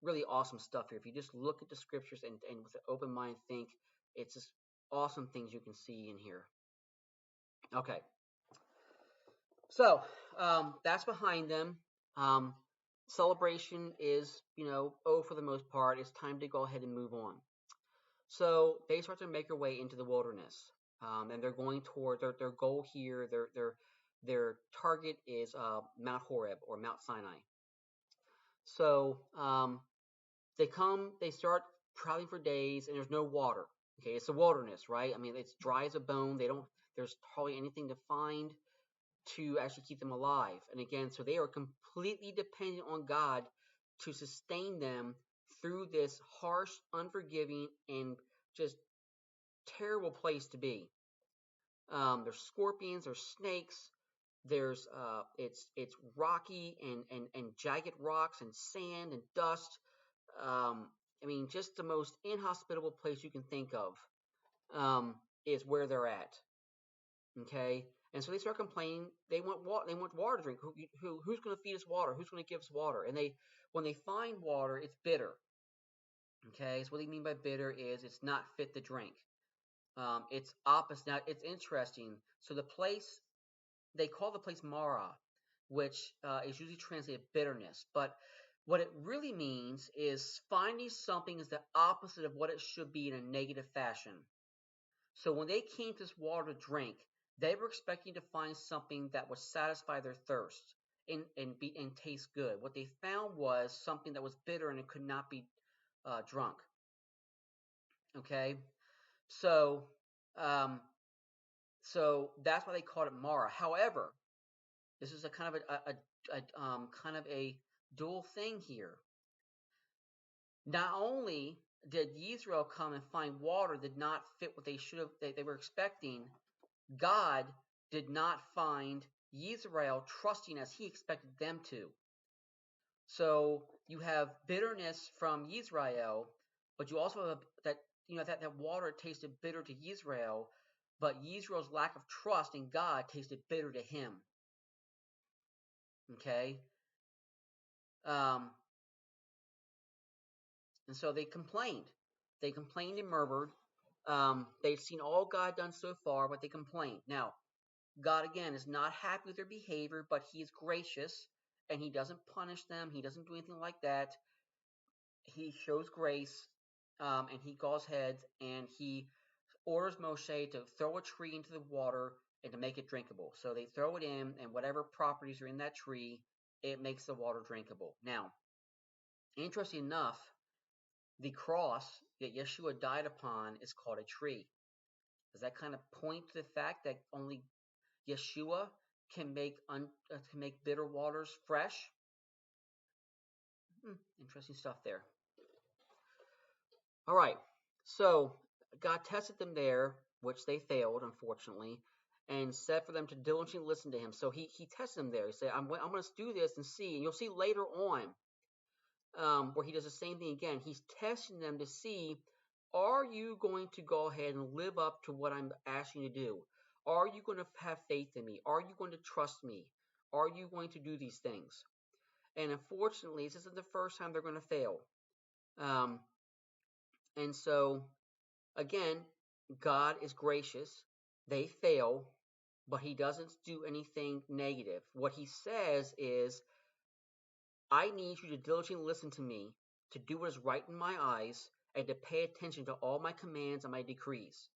really awesome stuff here. If you just look at the scriptures and with an open mind think, it's just awesome things you can see in here. Okay, so that's behind them. Um, Celebration is, for the most part. It's time to go ahead and move on. So they start to make their way into the wilderness, and they're going toward their goal here. Their target is Mount Horeb, or Mount Sinai. So they start traveling for days, and there's no water. Okay, it's a wilderness, right? I mean, it's dry as a bone. There's hardly anything to find to actually keep them alive. And again, so they are completely dependent on God to sustain them through this harsh, unforgiving, and just terrible place to be. There's scorpions, there's snakes, there's it's rocky and jagged rocks and sand and dust. I mean, just the most inhospitable place you can think of is where they're at. Okay, and so they start complaining. They want water. They want water to drink. Who's going to feed us water? Who's going to give us water? And when they find water, it's bitter. Okay, so what they mean by bitter is it's not fit to drink. It's opposite. Now it's interesting. So the place, they call the place Mara, which is usually translated bitterness, but what it really means is finding something is the opposite of what it should be in a negative fashion. So when they came to this water to drink, they were expecting to find something that would satisfy their thirst and taste good. What they found was something that was bitter and it could not be drunk. Okay, so um, so that's why they called it Mara. However, this is a kind of a dual thing here. Not only did Israel come and find water that did not fit what they should have they were expecting, God did not find Israel trusting as he expected them to. So you have bitterness from Israel, but you also have that water tasted bitter to Israel, but Israel's lack of trust in God tasted bitter to him. Okay? And so they complained. They complained and murmured. They've seen all God done so far, but they complained. Now, God, again, is not happy with their behavior, but he is gracious, and he doesn't punish them. He doesn't do anything like that. He shows grace, and he goes ahead, and he orders Moshe to throw a tree into the water and to make it drinkable. So they throw it in, and whatever properties are in that tree, it makes the water drinkable. Now, interesting enough, the cross that Yeshua died upon is called a tree. Does that kind of point to the fact that only Yeshua can make bitter waters fresh? Interesting stuff there. All right, so God tested them there, which they failed, unfortunately, and said for them to diligently listen to him. So he tested them there. He said, I'm going to do this and see. And you'll see later on where he does the same thing again. He's testing them to see, are you going to go ahead and live up to what I'm asking you to do? Are you going to have faith in me? Are you going to trust me? Are you going to do these things? And unfortunately, this isn't the first time they're going to fail. And so, again, God is gracious. They fail. but he doesn't do anything negative. What he says is, I need you to diligently listen to me, to do what is right in my eyes, and to pay attention to all my commands and my decrees.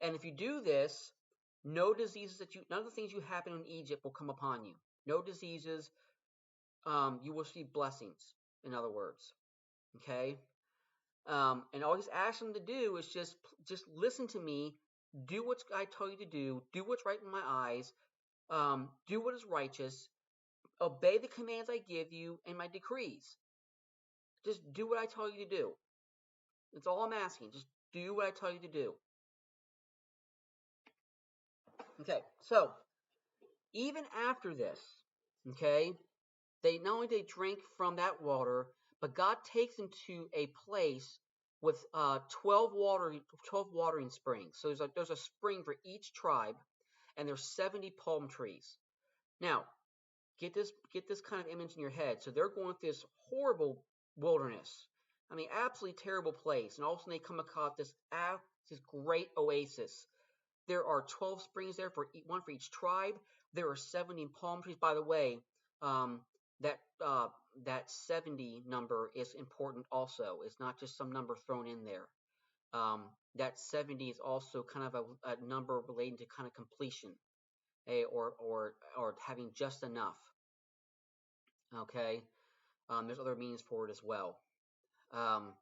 And if you do this, none of the things you happen in Egypt will come upon you. No diseases. You will see blessings. In other words, okay. And all he's asking them to do is just listen to me, do what I tell you to do what's right in my eyes, do what is righteous, obey the commands I give you and my decrees. Just do what I tell you to do. That's all I'm asking. Just do what I tell you to do. Okay, so even after this, okay, they not only they drink from that water, but God takes them to a place with 12 watering springs. So there's a spring for each tribe, and there's 70 palm trees. Now, get this kind of image in your head. So they're going through this horrible wilderness. I mean, absolutely terrible place. And all of a sudden they come across this great oasis. There are 12 springs there, one for each tribe. There are 70 palm trees. By the way, um, that uh, that 70 number is important also. It's not just some number thrown in there. That 70 is also kind of a number relating to kind of completion, or having just enough. Okay, there's other meanings for it as well. Um,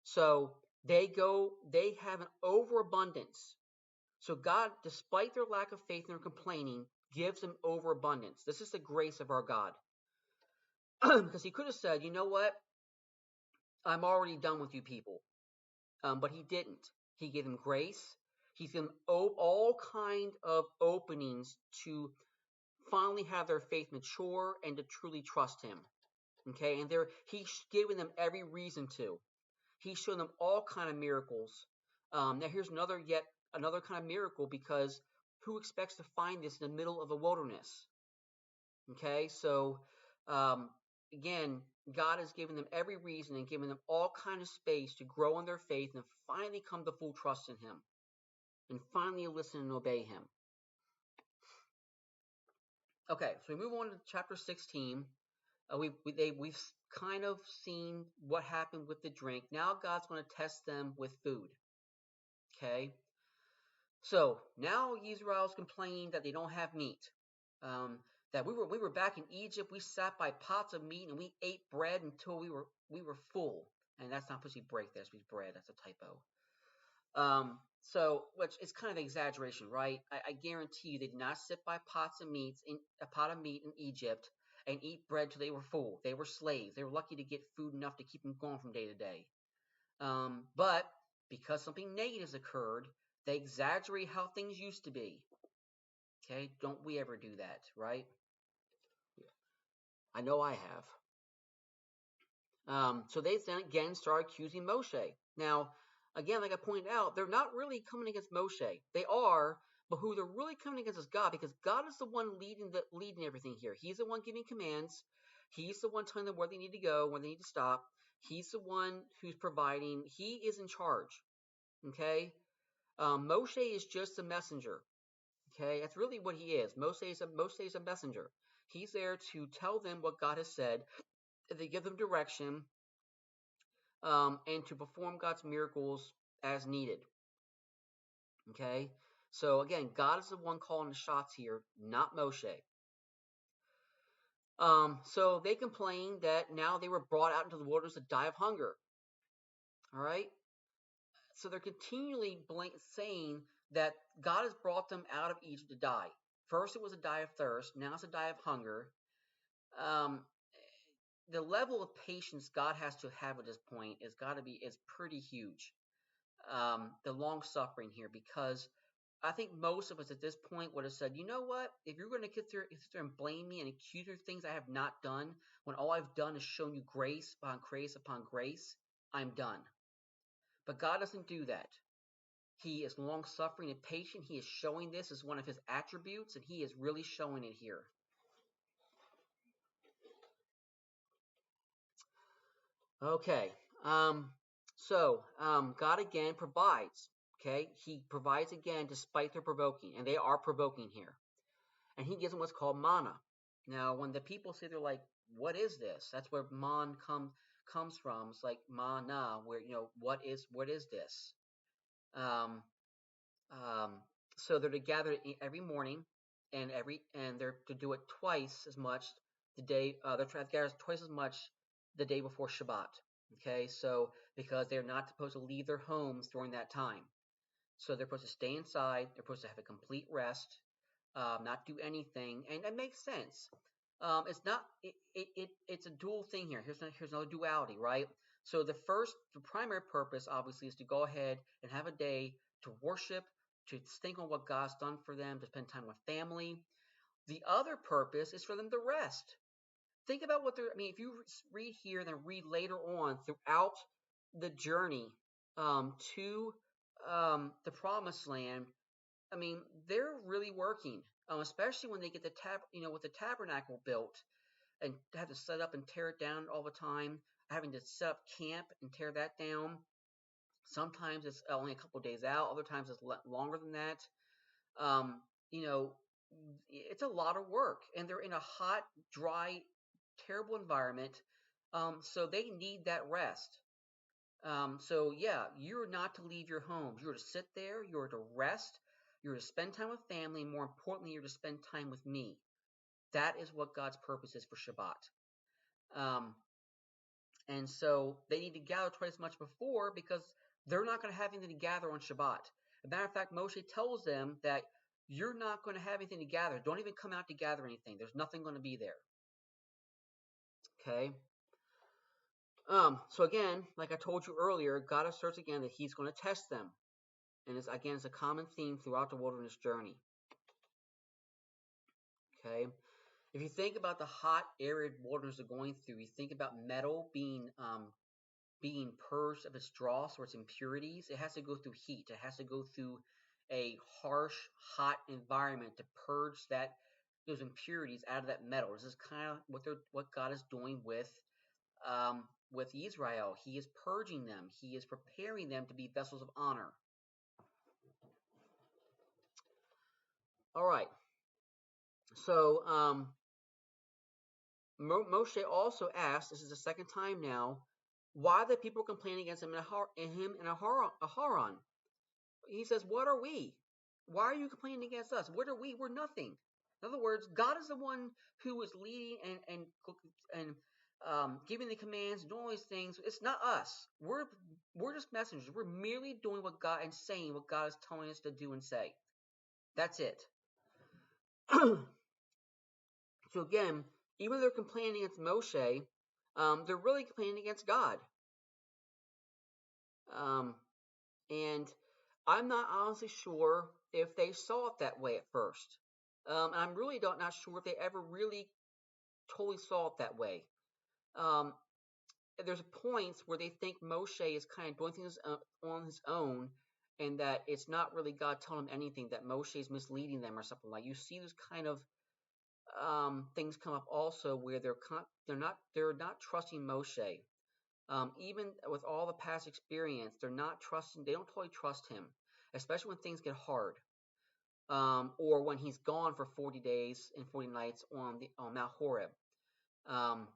so they have an overabundance. So God, despite their lack of faith and their complaining, gives them overabundance. This is the grace of our God. Because he could have said, you know what? I'm already done with you people. But he didn't. He gave them grace. He's given them all kind of openings to finally have their faith mature and to truly trust him. Okay, and he's given them every reason to. He's shown them all kind of miracles. Now here's another kind of miracle, because who expects to find this in the middle of a wilderness? Okay, so um, again, God has given them every reason and given them all kind of space to grow in their faith and finally come to full trust in Him and finally listen and obey Him. Okay, so we move on to chapter 16. We've kind of seen what happened with the drink. Now God's going to test them with food. Okay, so now Israel's complaining that they don't have meat. That we were back in Egypt. We sat by pots of meat and we ate bread until we were full. And that's not supposed to be break. That's supposed to be bread. That's a typo. So which is kind of an exaggeration, right? I guarantee you they did not sit by pots of meats in a pot of meat in Egypt and eat bread till they were full. They were slaves. They were lucky to get food enough to keep them going from day to day. But because something negative has occurred, they exaggerate how things used to be. Okay, don't we ever do that, right? I know I have. So they then again start accusing Moshe. Now, again, like I pointed out, they're not really coming against Moshe. They are, but who they're really coming against is God, because God is the one leading everything here. He's the one giving commands. He's the one telling them where they need to go, where they need to stop. He's the one who's providing. He is in charge. Okay, Moshe is just a messenger. Okay, that's really what he is. Moshe is a messenger. He's there to tell them what God has said. They give them direction, and to perform God's miracles as needed. Okay, so again, God is the one calling the shots here, not Moshe. So they complain that now they were brought out into the wilderness to die of hunger. All right, so they're continually saying that God has brought them out of Egypt to die. First, it was a die of thirst. Now it's a die of hunger. Um, the level of patience God has to have at this point is pretty huge. The long suffering here, because I think most of us at this point would have said, you know what? If you're going to sit there and blame me and accuse me of things I have not done, when all I've done is shown you grace upon grace upon grace, I'm done. But God doesn't do that. He is long suffering and patient. He is showing this as one of his attributes, and he is really showing it here. Okay. God again provides. Okay, he provides again despite their provoking, and they are provoking here. and he gives them what's called manna. Now, when the people say, they're like, "What is this?" That's where comes from. It's like mana, where what is this? Um, um, so they're to gather every morning, and they're to do it twice as much the day. They're trying to gather twice as much the day before Shabbat. Okay, so because they're not supposed to leave their homes during that time, so they're supposed to stay inside. They're supposed to have a complete rest, not do anything, and that makes sense. It's not. It's a dual thing here. Here's another duality, right? So the primary purpose, obviously, is to go ahead and have a day to worship, to think on what God's done for them, to spend time with family. The other purpose is for them to rest. Think about what they're. I mean, if you read here, then read later on throughout the journey to the Promised Land. I mean, they're really working, especially when they get with the tabernacle built, and have to set up and tear it down all the time, having to set up camp and tear that down. Sometimes it's only a couple of days out. Other times it's longer than that. Um, you know, it's a lot of work, and they're in a hot, dry, terrible environment. So they need that rest. So yeah, you're not to leave your homes. You're to sit there. You're to rest. You're to spend time with family. More importantly, you're to spend time with me. That is what God's purpose is for Shabbat. Um, and so they need to gather twice as much before, because they're not going to have anything to gather on Shabbat. As a matter of fact, Moshe tells them that you're not going to have anything to gather. Don't even come out to gather anything. There's nothing going to be there. Okay. So again, like I told you earlier, God asserts again that He's going to test them. And it's a common theme throughout the wilderness journey. Okay, if you think about the hot, arid wilderness they're going through, you think about metal being purged of its dross or its impurities. It has to go through heat. It has to go through a harsh, hot environment to purge those impurities out of that metal. This is kind of what God is doing with Israel. He is purging them. He is preparing them to be vessels of honor. All right. So Moshe also asked, this is the second time now, why the people complaining against him in Haran. He says, what are we? Why are you complaining against us? What are we? We're nothing. In other words, God is the one who is leading and giving the commands, doing all these things. It's not us. We're just messengers. We're merely doing what God and saying what God is telling us to do and say. That's it. So again, even though they're complaining against Moshe, they're really complaining against God. And I'm not honestly sure if they saw it that way at first. And I'm really not sure if they ever really totally saw it that way. There's points where they think Moshe is kind of doing things on his own, and that it's not really God telling him anything, that Moshe is misleading them or something like. You see this kind of things come up also where they're not trusting Moshe. Even with all the past experience, they're not trusting. They don't totally trust him, especially when things get hard, or when he's gone for 40 days and 40 nights on Mount Horeb. Um,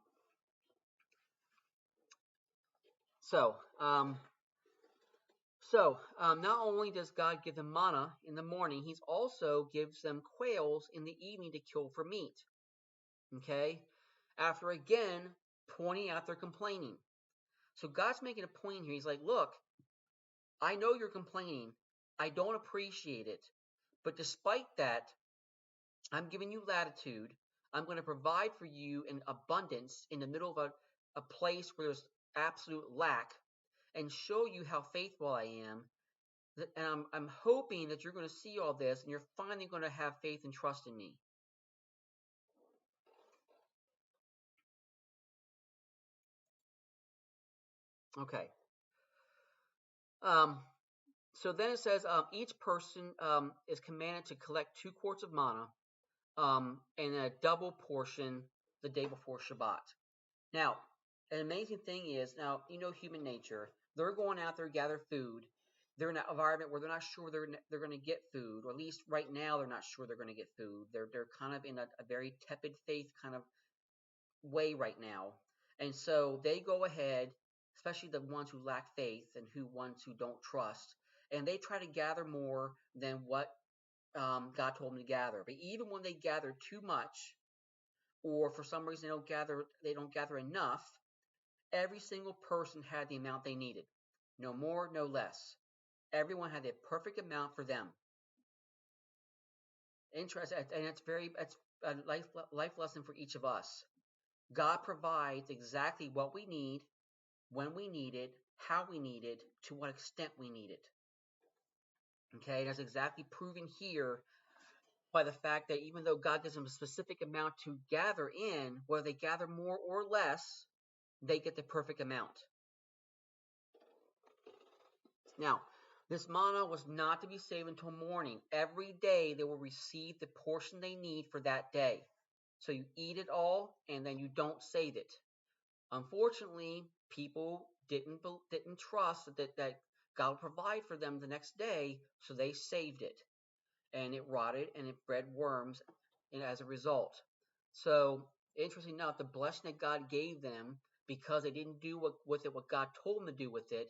so, um, not only does God give them manna in the morning, He also gives them quails in the evening to kill for meat. Okay, after again pointing out their complaining. So God's making a point here. He's like, look, I know you're complaining. I don't appreciate it. But despite that, I'm giving you latitude. I'm going to provide for you in abundance in the middle of a place where there's absolute lack, and show you how faithful I am. And I'm hoping that you're going to see all this and you're finally going to have faith and trust in me. Okay. So then it says each person is commanded to collect 2 quarts of manna and a double portion the day before Shabbat. Now, an amazing thing is, now, human nature. They're going out there to gather food. they're in an environment where they're not sure they're going to get food, or at least right now they're not sure they're going to get food. They're kind of in a very tepid faith kind of way right now, and so they go ahead, especially the ones who lack faith and ones who don't trust, and they try to gather more than what God told them to gather. But even when they gather too much, or for some reason they don't gather enough, every single person had the amount they needed, no more, no less. Everyone had the perfect amount for them. Interesting, and it's a life lesson for each of us. God provides exactly what we need, when we need it, how we need it, to what extent we need it. Okay, that's exactly proven here by the fact that even though God gives them a specific amount to gather in, whether they gather more or less, they get the perfect amount. Now, this manna was not to be saved until morning. Every day they will receive the portion they need for that day. So you eat it all, and then you don't save it. Unfortunately, people didn't trust that God would provide for them the next day, so they saved it, and it rotted and it bred worms, and as a result. So interesting enough, the blessing that God gave them, because they didn't do with it what God told them to do with it,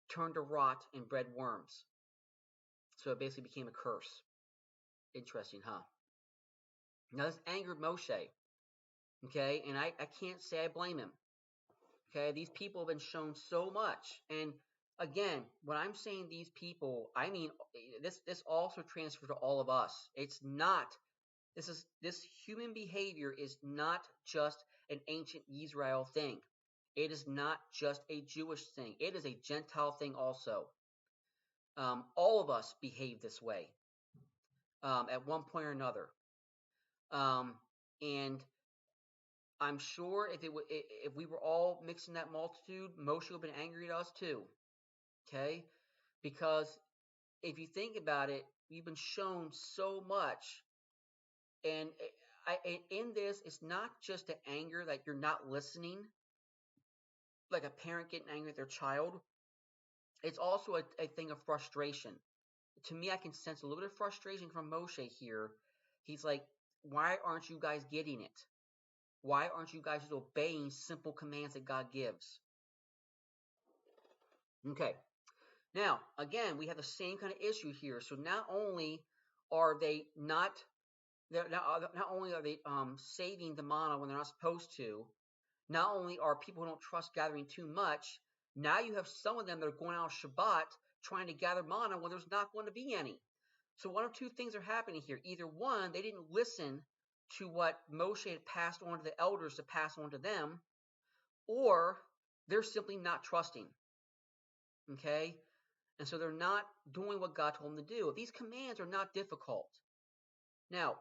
turned to rot and bred worms. So it basically became a curse. Interesting, huh? Now this angered Moshe. Okay, and I can't say I blame him. Okay, these people have been shown so much. And again, when I'm saying these people, I mean this also transfers to all of us. It's not this human behavior is not just an ancient Israel thing. It is not just a Jewish thing. It is a Gentile thing also. All of us behave this way at one point or another. And I'm sure if we were all mixed in that multitude, Moshe would have been angry at us too. Okay? Because if you think about it, we've been shown so much. And in this, it's not just the anger that you're not listening, like a parent getting angry at their child. It's also a thing of frustration. To me, I can sense a little bit of frustration from Moshe here. He's like, why aren't you guys getting it? Why aren't you guys just obeying simple commands that God gives? Okay. Now, again, we have the same kind of issue here. So not only are they not only are they saving the manna when they're not supposed to, not only are people who don't trust gathering too much, now you have some of them that are going out on Shabbat trying to gather manna when there's not going to be any. So one of two things are happening here. Either one, they didn't listen to what Moshe had passed on to the elders to pass on to them, or they're simply not trusting. Okay? And so they're not doing what God told them to do. These commands are not difficult. Now,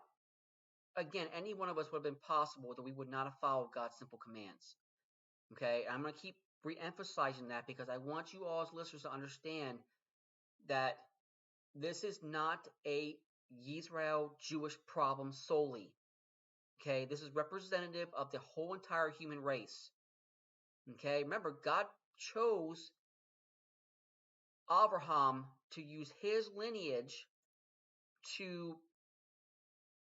again, any one of us would have been possible that we would not have followed God's simple commands. Okay? I'm going to keep re-emphasizing that because I want you all as listeners to understand that this is not a Yisrael Jewish problem solely. Okay? This is representative of the whole entire human race. Okay? Remember, God chose Abraham to use his lineage to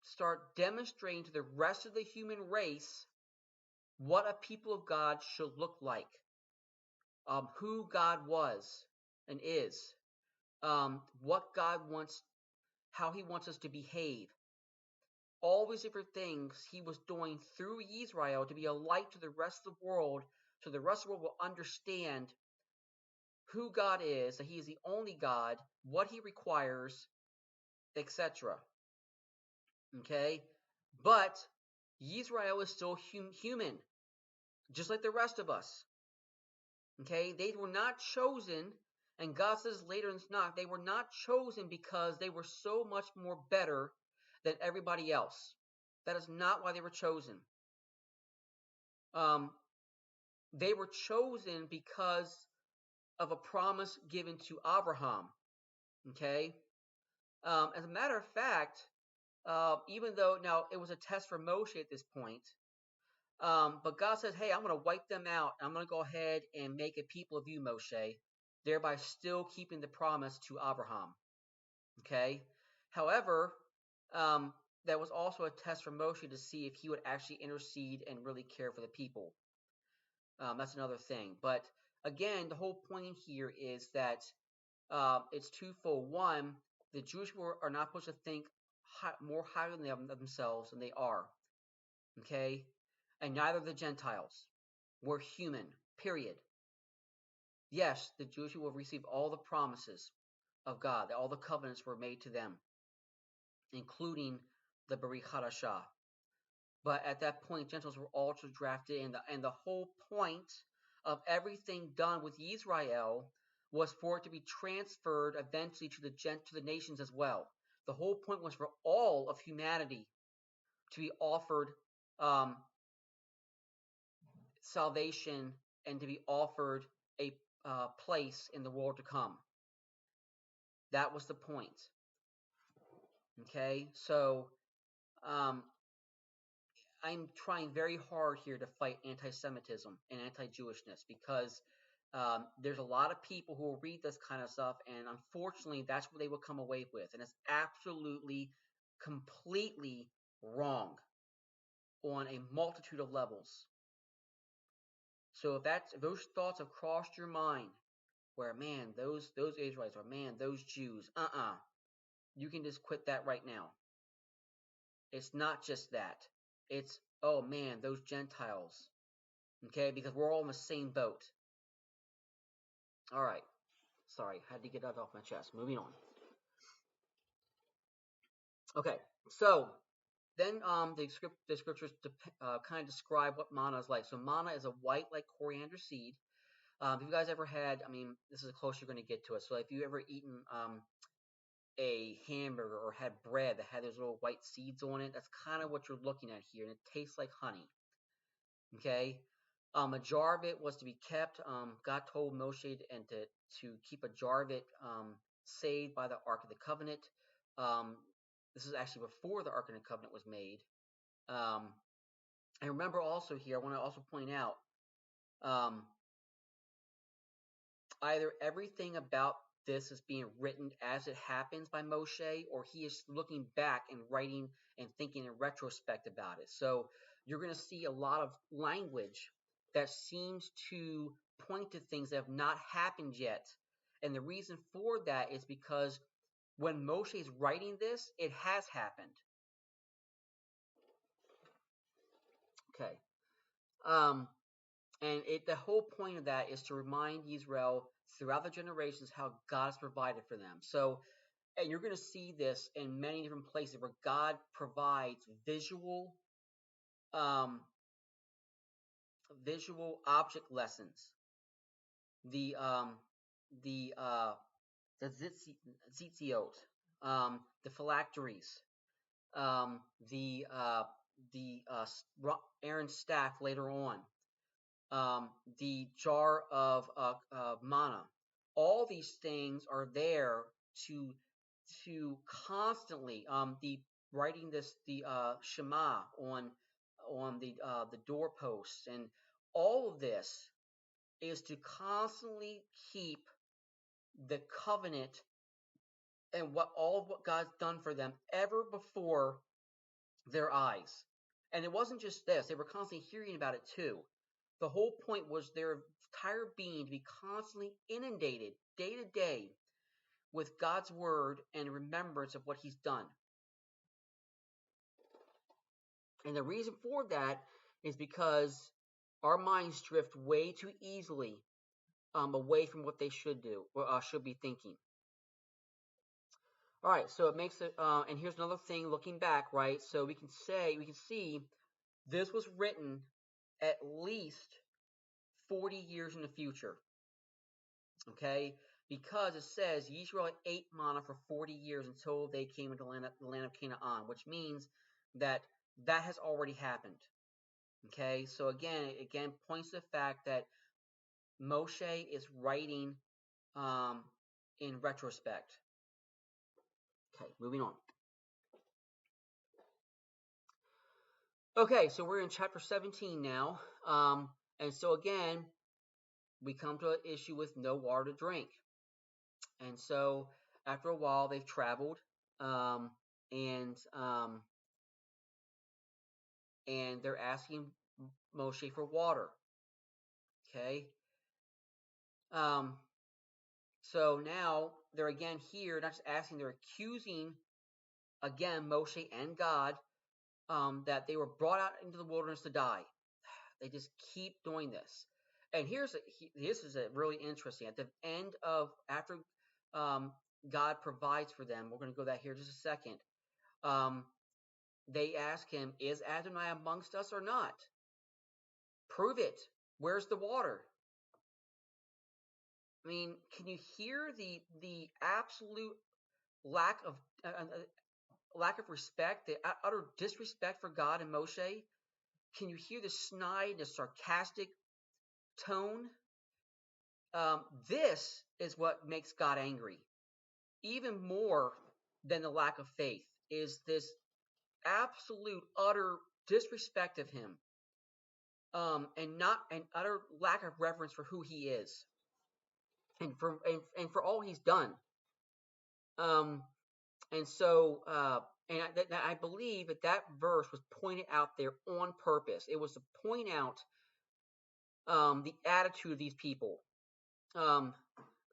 start demonstrating to the rest of the human race what a people of God should look like, who God was and is, what God wants, how he wants us to behave. All these different things he was doing through Israel to be a light to the rest of the world, so the rest of the world will understand who God is, that he is the only God, what he requires, etc. Okay? But Israel is still human, just like the rest of us. Okay? They were not chosen, and God says later in this knock, they were not chosen because they were so much more better than everybody else. That is not why they were chosen. They were chosen because of a promise given to Abraham. Okay? As a matter of fact, even though now it was a test for Moshe at this point, but God says, hey, I'm going to wipe them out. I'm going to go ahead and make a people of you, Moshe. thereby still keeping the promise to Abraham. Okay? However, that was also a test for Moshe to see if he would actually intercede and really care for the people. That's another thing. But again, the whole point here is that it's twofold. One, the Jewish people are not supposed to think more highly of themselves than they are. Okay? And neither the Gentiles. We're human, period. Yes, the Jewish people will receive all the promises of God, all the covenants were made to them, including the Brit Hadashah. But at that point, Gentiles were also drafted in, and the whole point of everything done with Israel was for it to be transferred eventually to the nations as well. The whole point was for all of humanity to be offered salvation and to be offered a place in the world to come. That was the point. Okay, so I'm trying very hard here to fight anti-Semitism and anti-Jewishness because there's a lot of people who will read this kind of stuff, and unfortunately, that's what they will come away with, and it's absolutely, completely wrong on a multitude of levels. So if those thoughts have crossed your mind, where man, those Israelites, or man, those Jews, you can just quit that right now. It's not just that. It's, oh man, those Gentiles. Okay, because we're all in the same boat. All right. Sorry, had to get that off my chest. Moving on. Okay, so then the scriptures kind of describe what manna is like. So manna is a white like coriander seed. If you guys ever had, I mean, this is the closest you're going to get to it. So if you ever eaten a hamburger or had bread that had those little white seeds on it, that's kind of what you're looking at here, and it tastes like honey. Okay, a jar of it was to be kept. God told Moshe and to keep a jar of it saved by the Ark of the Covenant. This is actually before the Ark of the Covenant was made. And remember also here, I want to also point out either everything about this is being written as it happens by Moshe, or he is looking back and writing and thinking in retrospect about it. So you're going to see a lot of language that seems to point to things that have not happened yet. And the reason for that is because when Moshe is writing this, it has happened. Okay. And the whole point of that is to remind Israel throughout the generations how God has provided for them. So, and you're going to see this in many different places where God provides visual object lessons. The zitziot, the phylacteries, the Aaron's staff later on, the jar of manna. All these things are there to constantly the writing the Shema on the doorposts, and all of this is to constantly keep the covenant and what God's done for them ever before their eyes. And it wasn't just this, they were constantly hearing about it too. The whole point was their entire being to be constantly inundated day to day with God's word and remembrance of what he's done. And the reason for that is because our minds drift way too easily away from what they should do or should be thinking. All right, so it makes it, and here's another thing looking back, right? So we can see this was written at least 40 years in the future, okay? Because it says Israel ate manna for 40 years until they came into the land of Canaan, which means that has already happened, okay? So again points to the fact that Moshe is writing in retrospect. Okay, moving on. Okay, so we're in chapter 17 now. And so again, we come to an issue with no water to drink. And so after a while, they've traveled, um, and um, and they're asking Moshe for water. Okay. Um, so now they're again here, not just asking, they're accusing again Moshe and God, that they were brought out into the wilderness to die. They just keep doing this. And this is a really interesting. At the end of after um, God provides for them, we're going to go that here in just a second. Um, they ask him, "Is Adonai amongst us or not? Prove it. Where's the water?" I mean, can you hear the absolute lack of respect, the utter disrespect for God and Moshe? Can you hear the snide, the sarcastic tone? This is what makes God angry, even more than the lack of faith. Is this absolute utter disrespect of Him, and utter lack of reverence for who He is, and for all He's done. Um, and so, I believe that verse was pointed out there on purpose. It was to point out the attitude of these people. Um,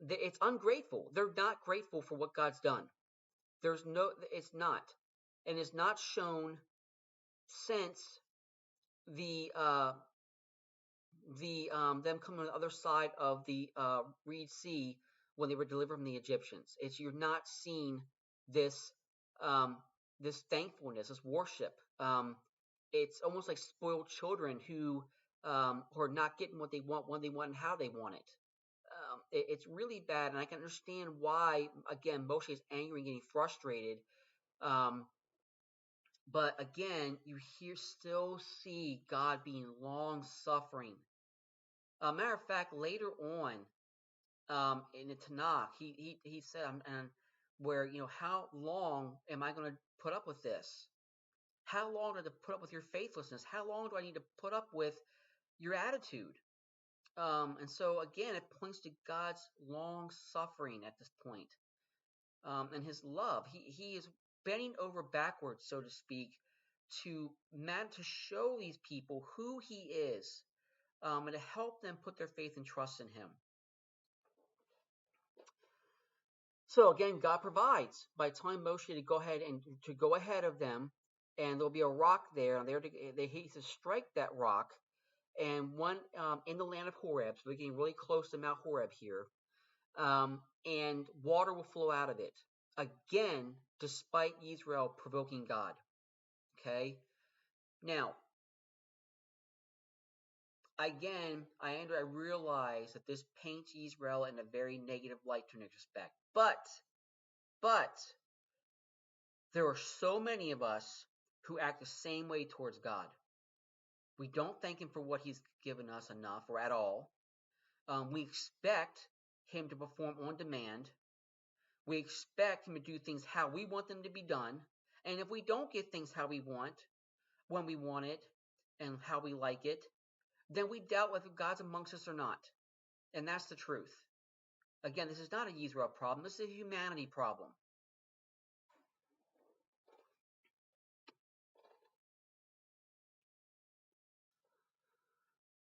it's ungrateful. They're not grateful for what God's done. It's not, and it's not shown since the them coming on the other side of the Reed Sea when they were delivered from the Egyptians. You're not seeing this this thankfulness, this worship. It's almost like spoiled children who are not getting what they want when they want and how they want it. It's really bad, and I can understand why. Again, Moshe is angry and getting frustrated. Um, but again, still see God being long suffering. Matter of fact, later on in the Tanakh, he said, and where how long am I going to put up with this? How long do I have to put up with your faithlessness? How long do I need to put up with your attitude? And so again, it points to God's long suffering at this point, and His love. He is bending over backwards, so to speak, to show these people who He is, and to help them put their faith and trust in Him. So again, God provides by telling Moshe to go ahead of them, and there'll be a rock there, and he to strike that rock, and one in the land of Horeb. So we're getting really close to Mount Horeb here, and water will flow out of it. Again, despite Israel provoking God. Okay, now again, I realize that this paints Israel in a very negative light to an respect, but there are so many of us who act the same way towards God. We don't thank Him for what He's given us enough or at all. We expect Him to perform on demand. We expect Him to do things how we want them to be done. And if we don't get things how we want, when we want it, and how we like it, then we doubt whether God's amongst us or not. And that's the truth. Again, this is not a Israel problem. This is a humanity problem.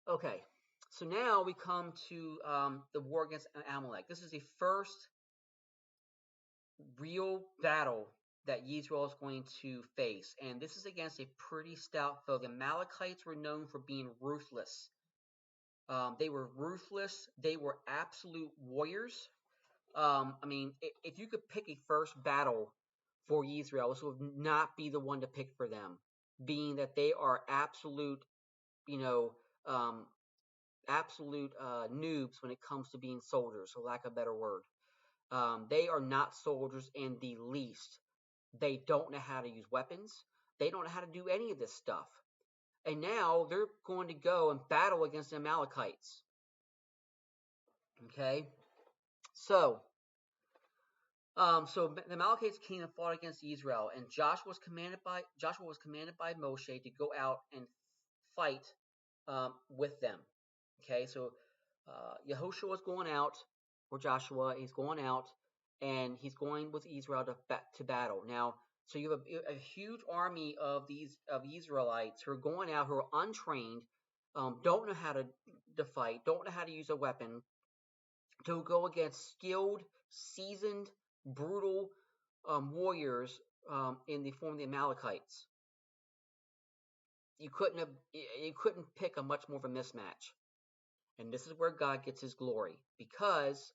Okay, so now we come to the war against Amalek. This is the first real battle that Yisrael is going to face, and this is against a pretty stout foe. The Amalekites were known for being ruthless. They were ruthless. They were absolute warriors. I mean, if you could pick a first battle for Israel, this would not be the one to pick for them, being that they are absolute, you know, um, absolute noobs when it comes to being soldiers, for lack of a better word. They are not soldiers in the least. They don't know how to use weapons. They don't know how to do any of this stuff. And now they're going to go and battle against the Amalekites. Okay? So, the Amalekites came and fought against Israel, and Joshua was commanded by Moshe to go out and fight with them. Okay, so Yehoshua is going out, or Joshua, he's going out, and he's going with Israel to battle. Now, so you have a huge army of these Israelites who are going out, who are untrained, don't know how to fight, don't know how to use a weapon, to go against skilled, seasoned, brutal warriors in the form of the Amalekites. You couldn't pick a much more of a mismatch. And this is where God gets his glory. Because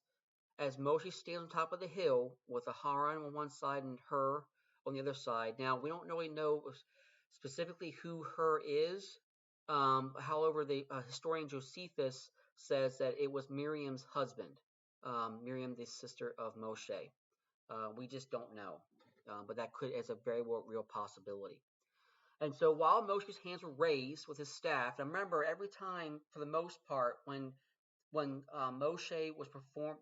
as Moshe stands on top of the hill with Aharon on one side and Hur on the other side. Now, we don't really know specifically who Hur is. However, the historian Josephus says that it was Miriam's husband, Miriam, the sister of Moshe. We just don't know. But that is a very real possibility. And so while Moshe's hands were raised with his staff, and remember, every time, for the most part, when Moshe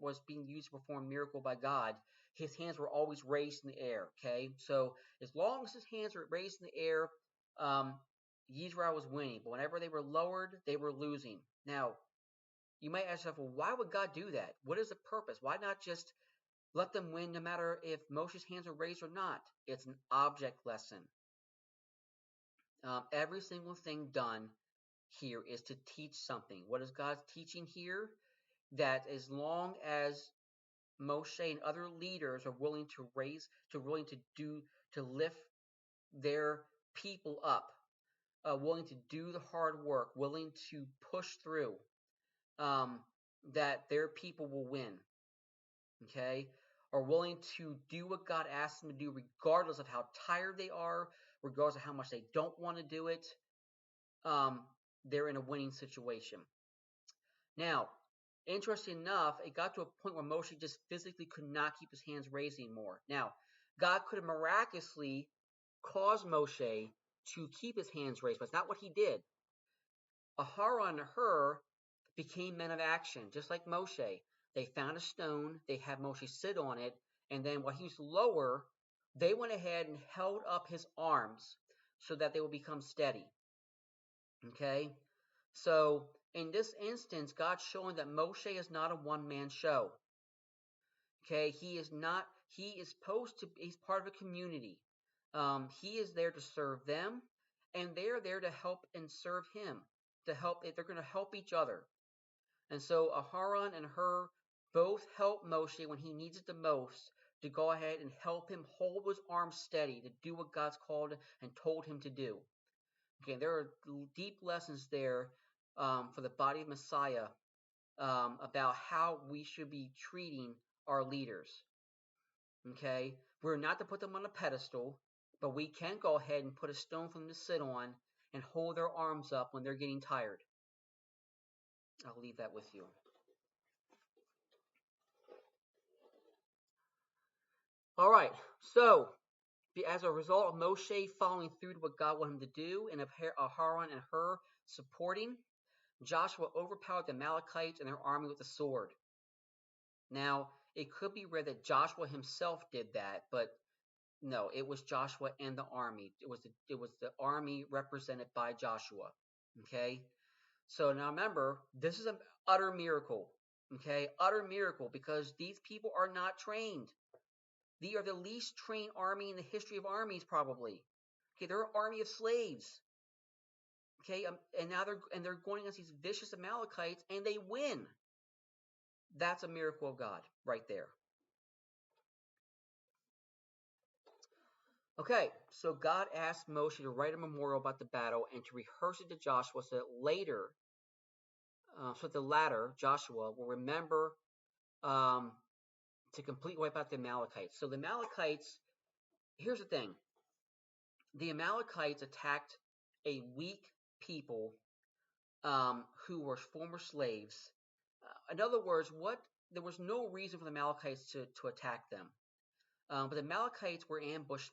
was being used to perform a miracle by God, his hands were always raised in the air. Okay, so as long as his hands were raised in the air, Israel was winning. But whenever they were lowered, they were losing. Now, you might ask yourself, well, why would God do that? What is the purpose? Why not just let them win, no matter if Moshe's hands are raised or not? It's an object lesson. Every single thing done here is to teach something. What is God teaching here? That as long as Moshe and other leaders are willing to lift their people up, willing to do the hard work, willing to push through, that their people will win. Okay? Are willing to do what God asks them to do, regardless of how tired they are, regardless of how much they don't want to do it. They're in a winning situation. Now, interesting enough, it got to a point where Moshe just physically could not keep his hands raised anymore. Now, God could have miraculously caused Moshe to keep his hands raised, but it's not what he did. Aharon and Hur became men of action, just like Moshe. They found a stone, they had Moshe sit on it, and then while he was lower, they went ahead and held up his arms so that they would become steady. Okay? So, in this instance, God's showing that Moshe is not a one-man show. Okay? He's part of a community. He is there to serve them, and they're there to help and serve him. They're going to help each other. And so Aharon and Hur both help Moshe when he needs it the most, to go ahead and help him hold his arms steady to do what God's called and told him to do. Okay, there are deep lessons there for the body of Messiah about how we should be treating our leaders. Okay, we're not to put them on a pedestal, but we can go ahead and put a stone for them to sit on and hold their arms up when they're getting tired. I'll leave that with you. All right, so as a result of Moshe following through to what God wanted him to do, and of Aharon and Hur supporting, Joshua overpowered the Amalekites and their army with the sword. Now, it could be read that Joshua himself did that, but no, it was Joshua and the army. It was the army represented by Joshua. Okay, so now remember, this is an utter miracle. Okay, utter miracle, because these people are not trained. They are the least trained army in the history of armies, probably. Okay, they're an army of slaves. Okay, and now they're going against these vicious Amalekites, and they win. That's a miracle of God right there. Okay, so God asked Moshe to write a memorial about the battle and to rehearse it to Joshua, so that the latter, Joshua, will remember to completely wipe out the Amalekites. So the Amalekites, here's the thing. The Amalekites attacked a weak people who were former slaves. In other words, there was no reason for the Amalekites to attack them. But the Amalekites were ambush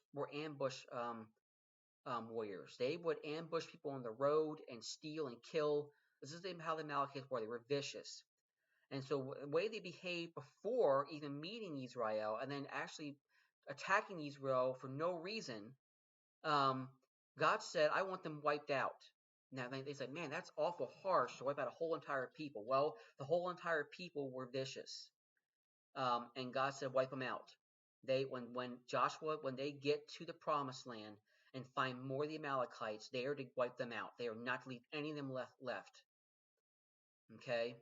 warriors. They would ambush people on the road and steal and kill. This is how the Amalekites were. They were vicious. And so the way they behaved before even meeting Israel and then actually attacking Israel for no reason, God said, I want them wiped out. Now they said, man, that's awful harsh to wipe out a whole entire people. Well, the whole entire people were vicious, and God said, wipe them out. When they get to the promised land and find more of the Amalekites, they are to wipe them out. They are not to leave any of them left. Okay,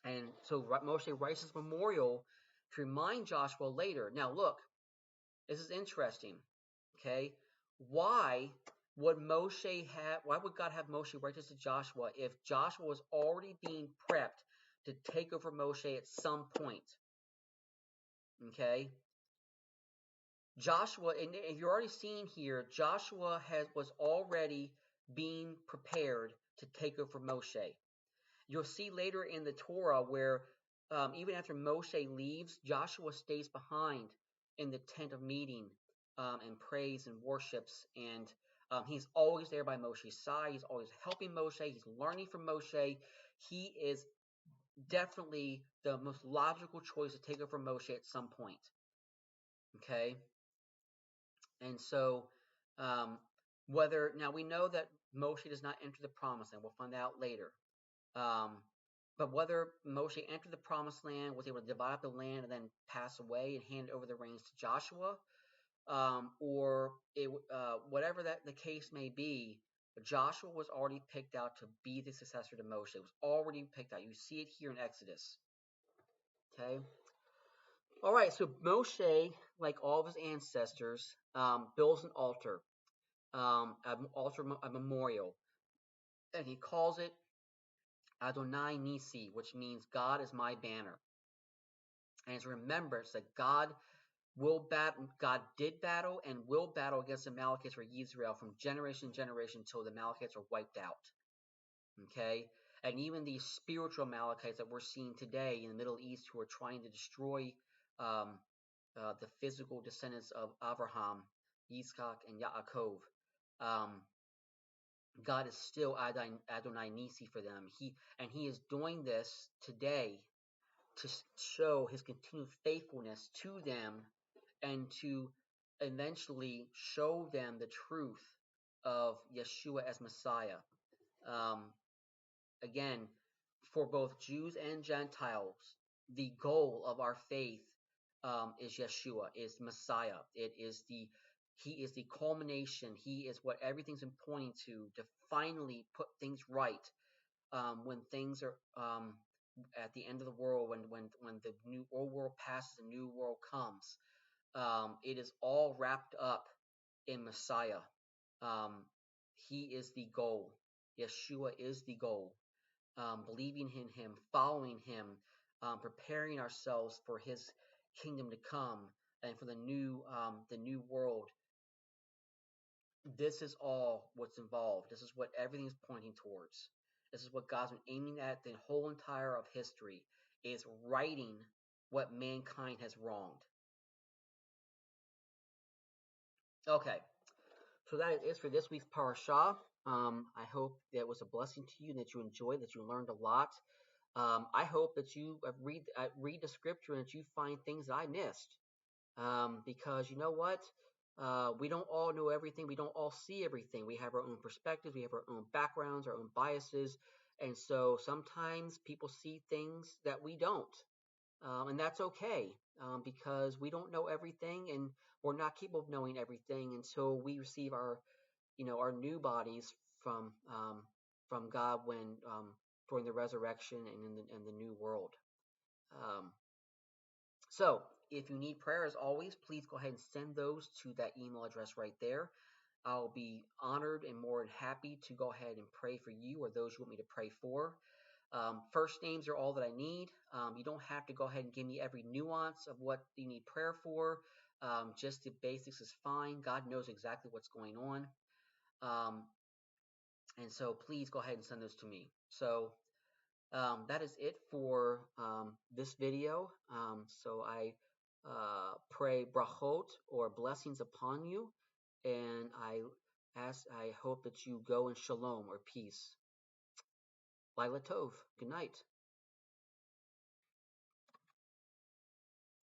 and so Moshe writes this memorial to remind Joshua later. Now look, this is interesting. Okay, why would why would God have Moshe write this to Joshua if Joshua was already being prepped to take over Moshe at some point? Okay, Joshua, and you're already seeing here, Joshua was already being prepared to take over Moshe. You'll see later in the Torah where even after Moshe leaves, Joshua stays behind in the tent of meeting, and prays and worships, and he's always there by Moshe's side. He's always helping Moshe. He's learning from Moshe. He is definitely the most logical choice to take over Moshe at some point. Okay, and so now we know that Moshe does not enter the promised land. We'll find out later. Um, but whether Moshe entered the promised land, was able to divide up the land and then pass away and hand over the reins to Joshua, or whatever the case may be, Joshua was already picked out to be the successor to Moshe. It was already picked out. You see it here in Exodus. Okay. All right. So Moshe, like all of his ancestors, builds an altar, a memorial, and he calls it Adonai Nisi, which means God is my banner. And it's a remembrance that God did battle and will battle against the Amalekites for Israel from generation to generation until the Amalekites are wiped out. Okay? And even these spiritual Amalekites that we're seeing today in the Middle East who are trying to destroy the physical descendants of Abraham, Yitzchak, and Yaakov, God is still Adonai Nisi for them. He is doing this today to show his continued faithfulness to them and to eventually show them the truth of Yeshua as Messiah. Again, for both Jews and Gentiles, the goal of our faith is Yeshua, is Messiah. He is the culmination. He is what everything's been pointing to finally put things right when things are at the end of the world, when the new old world passes, the new world comes. It is all wrapped up in Messiah. He is the goal. Yeshua is the goal. Believing in him, following him, preparing ourselves for his kingdom to come and for the new world. This is all what's involved. This is what everything is pointing towards. This is what God's been aiming at the whole entire of history, is righting what mankind has wronged. Okay, so that is for this week's Parashah. I hope that was a blessing to you, that you enjoyed, that you learned a lot. I hope that you read the scripture and that you find things that I missed. Because you know what? We don't all know everything. We don't all see everything. We have our own perspectives. We have our own backgrounds, our own biases. And so sometimes people see things that we don't. And that's okay, because we don't know everything, and we're not capable of knowing everything until we receive our new bodies from God when during the resurrection and in the new world. So if you need prayer, as always, please go ahead and send those to that email address right there. I'll be honored and more than happy to go ahead and pray for you or those you want me to pray for. First names are all that I need. You don't have to go ahead and give me every nuance of what you need prayer for. Just the basics is fine. God knows exactly what's going on. And so please go ahead and send those to me. So that is it for this video. So I pray brachot or blessings upon you, and I hope that you go in shalom or peace. Laila Tov. Good night.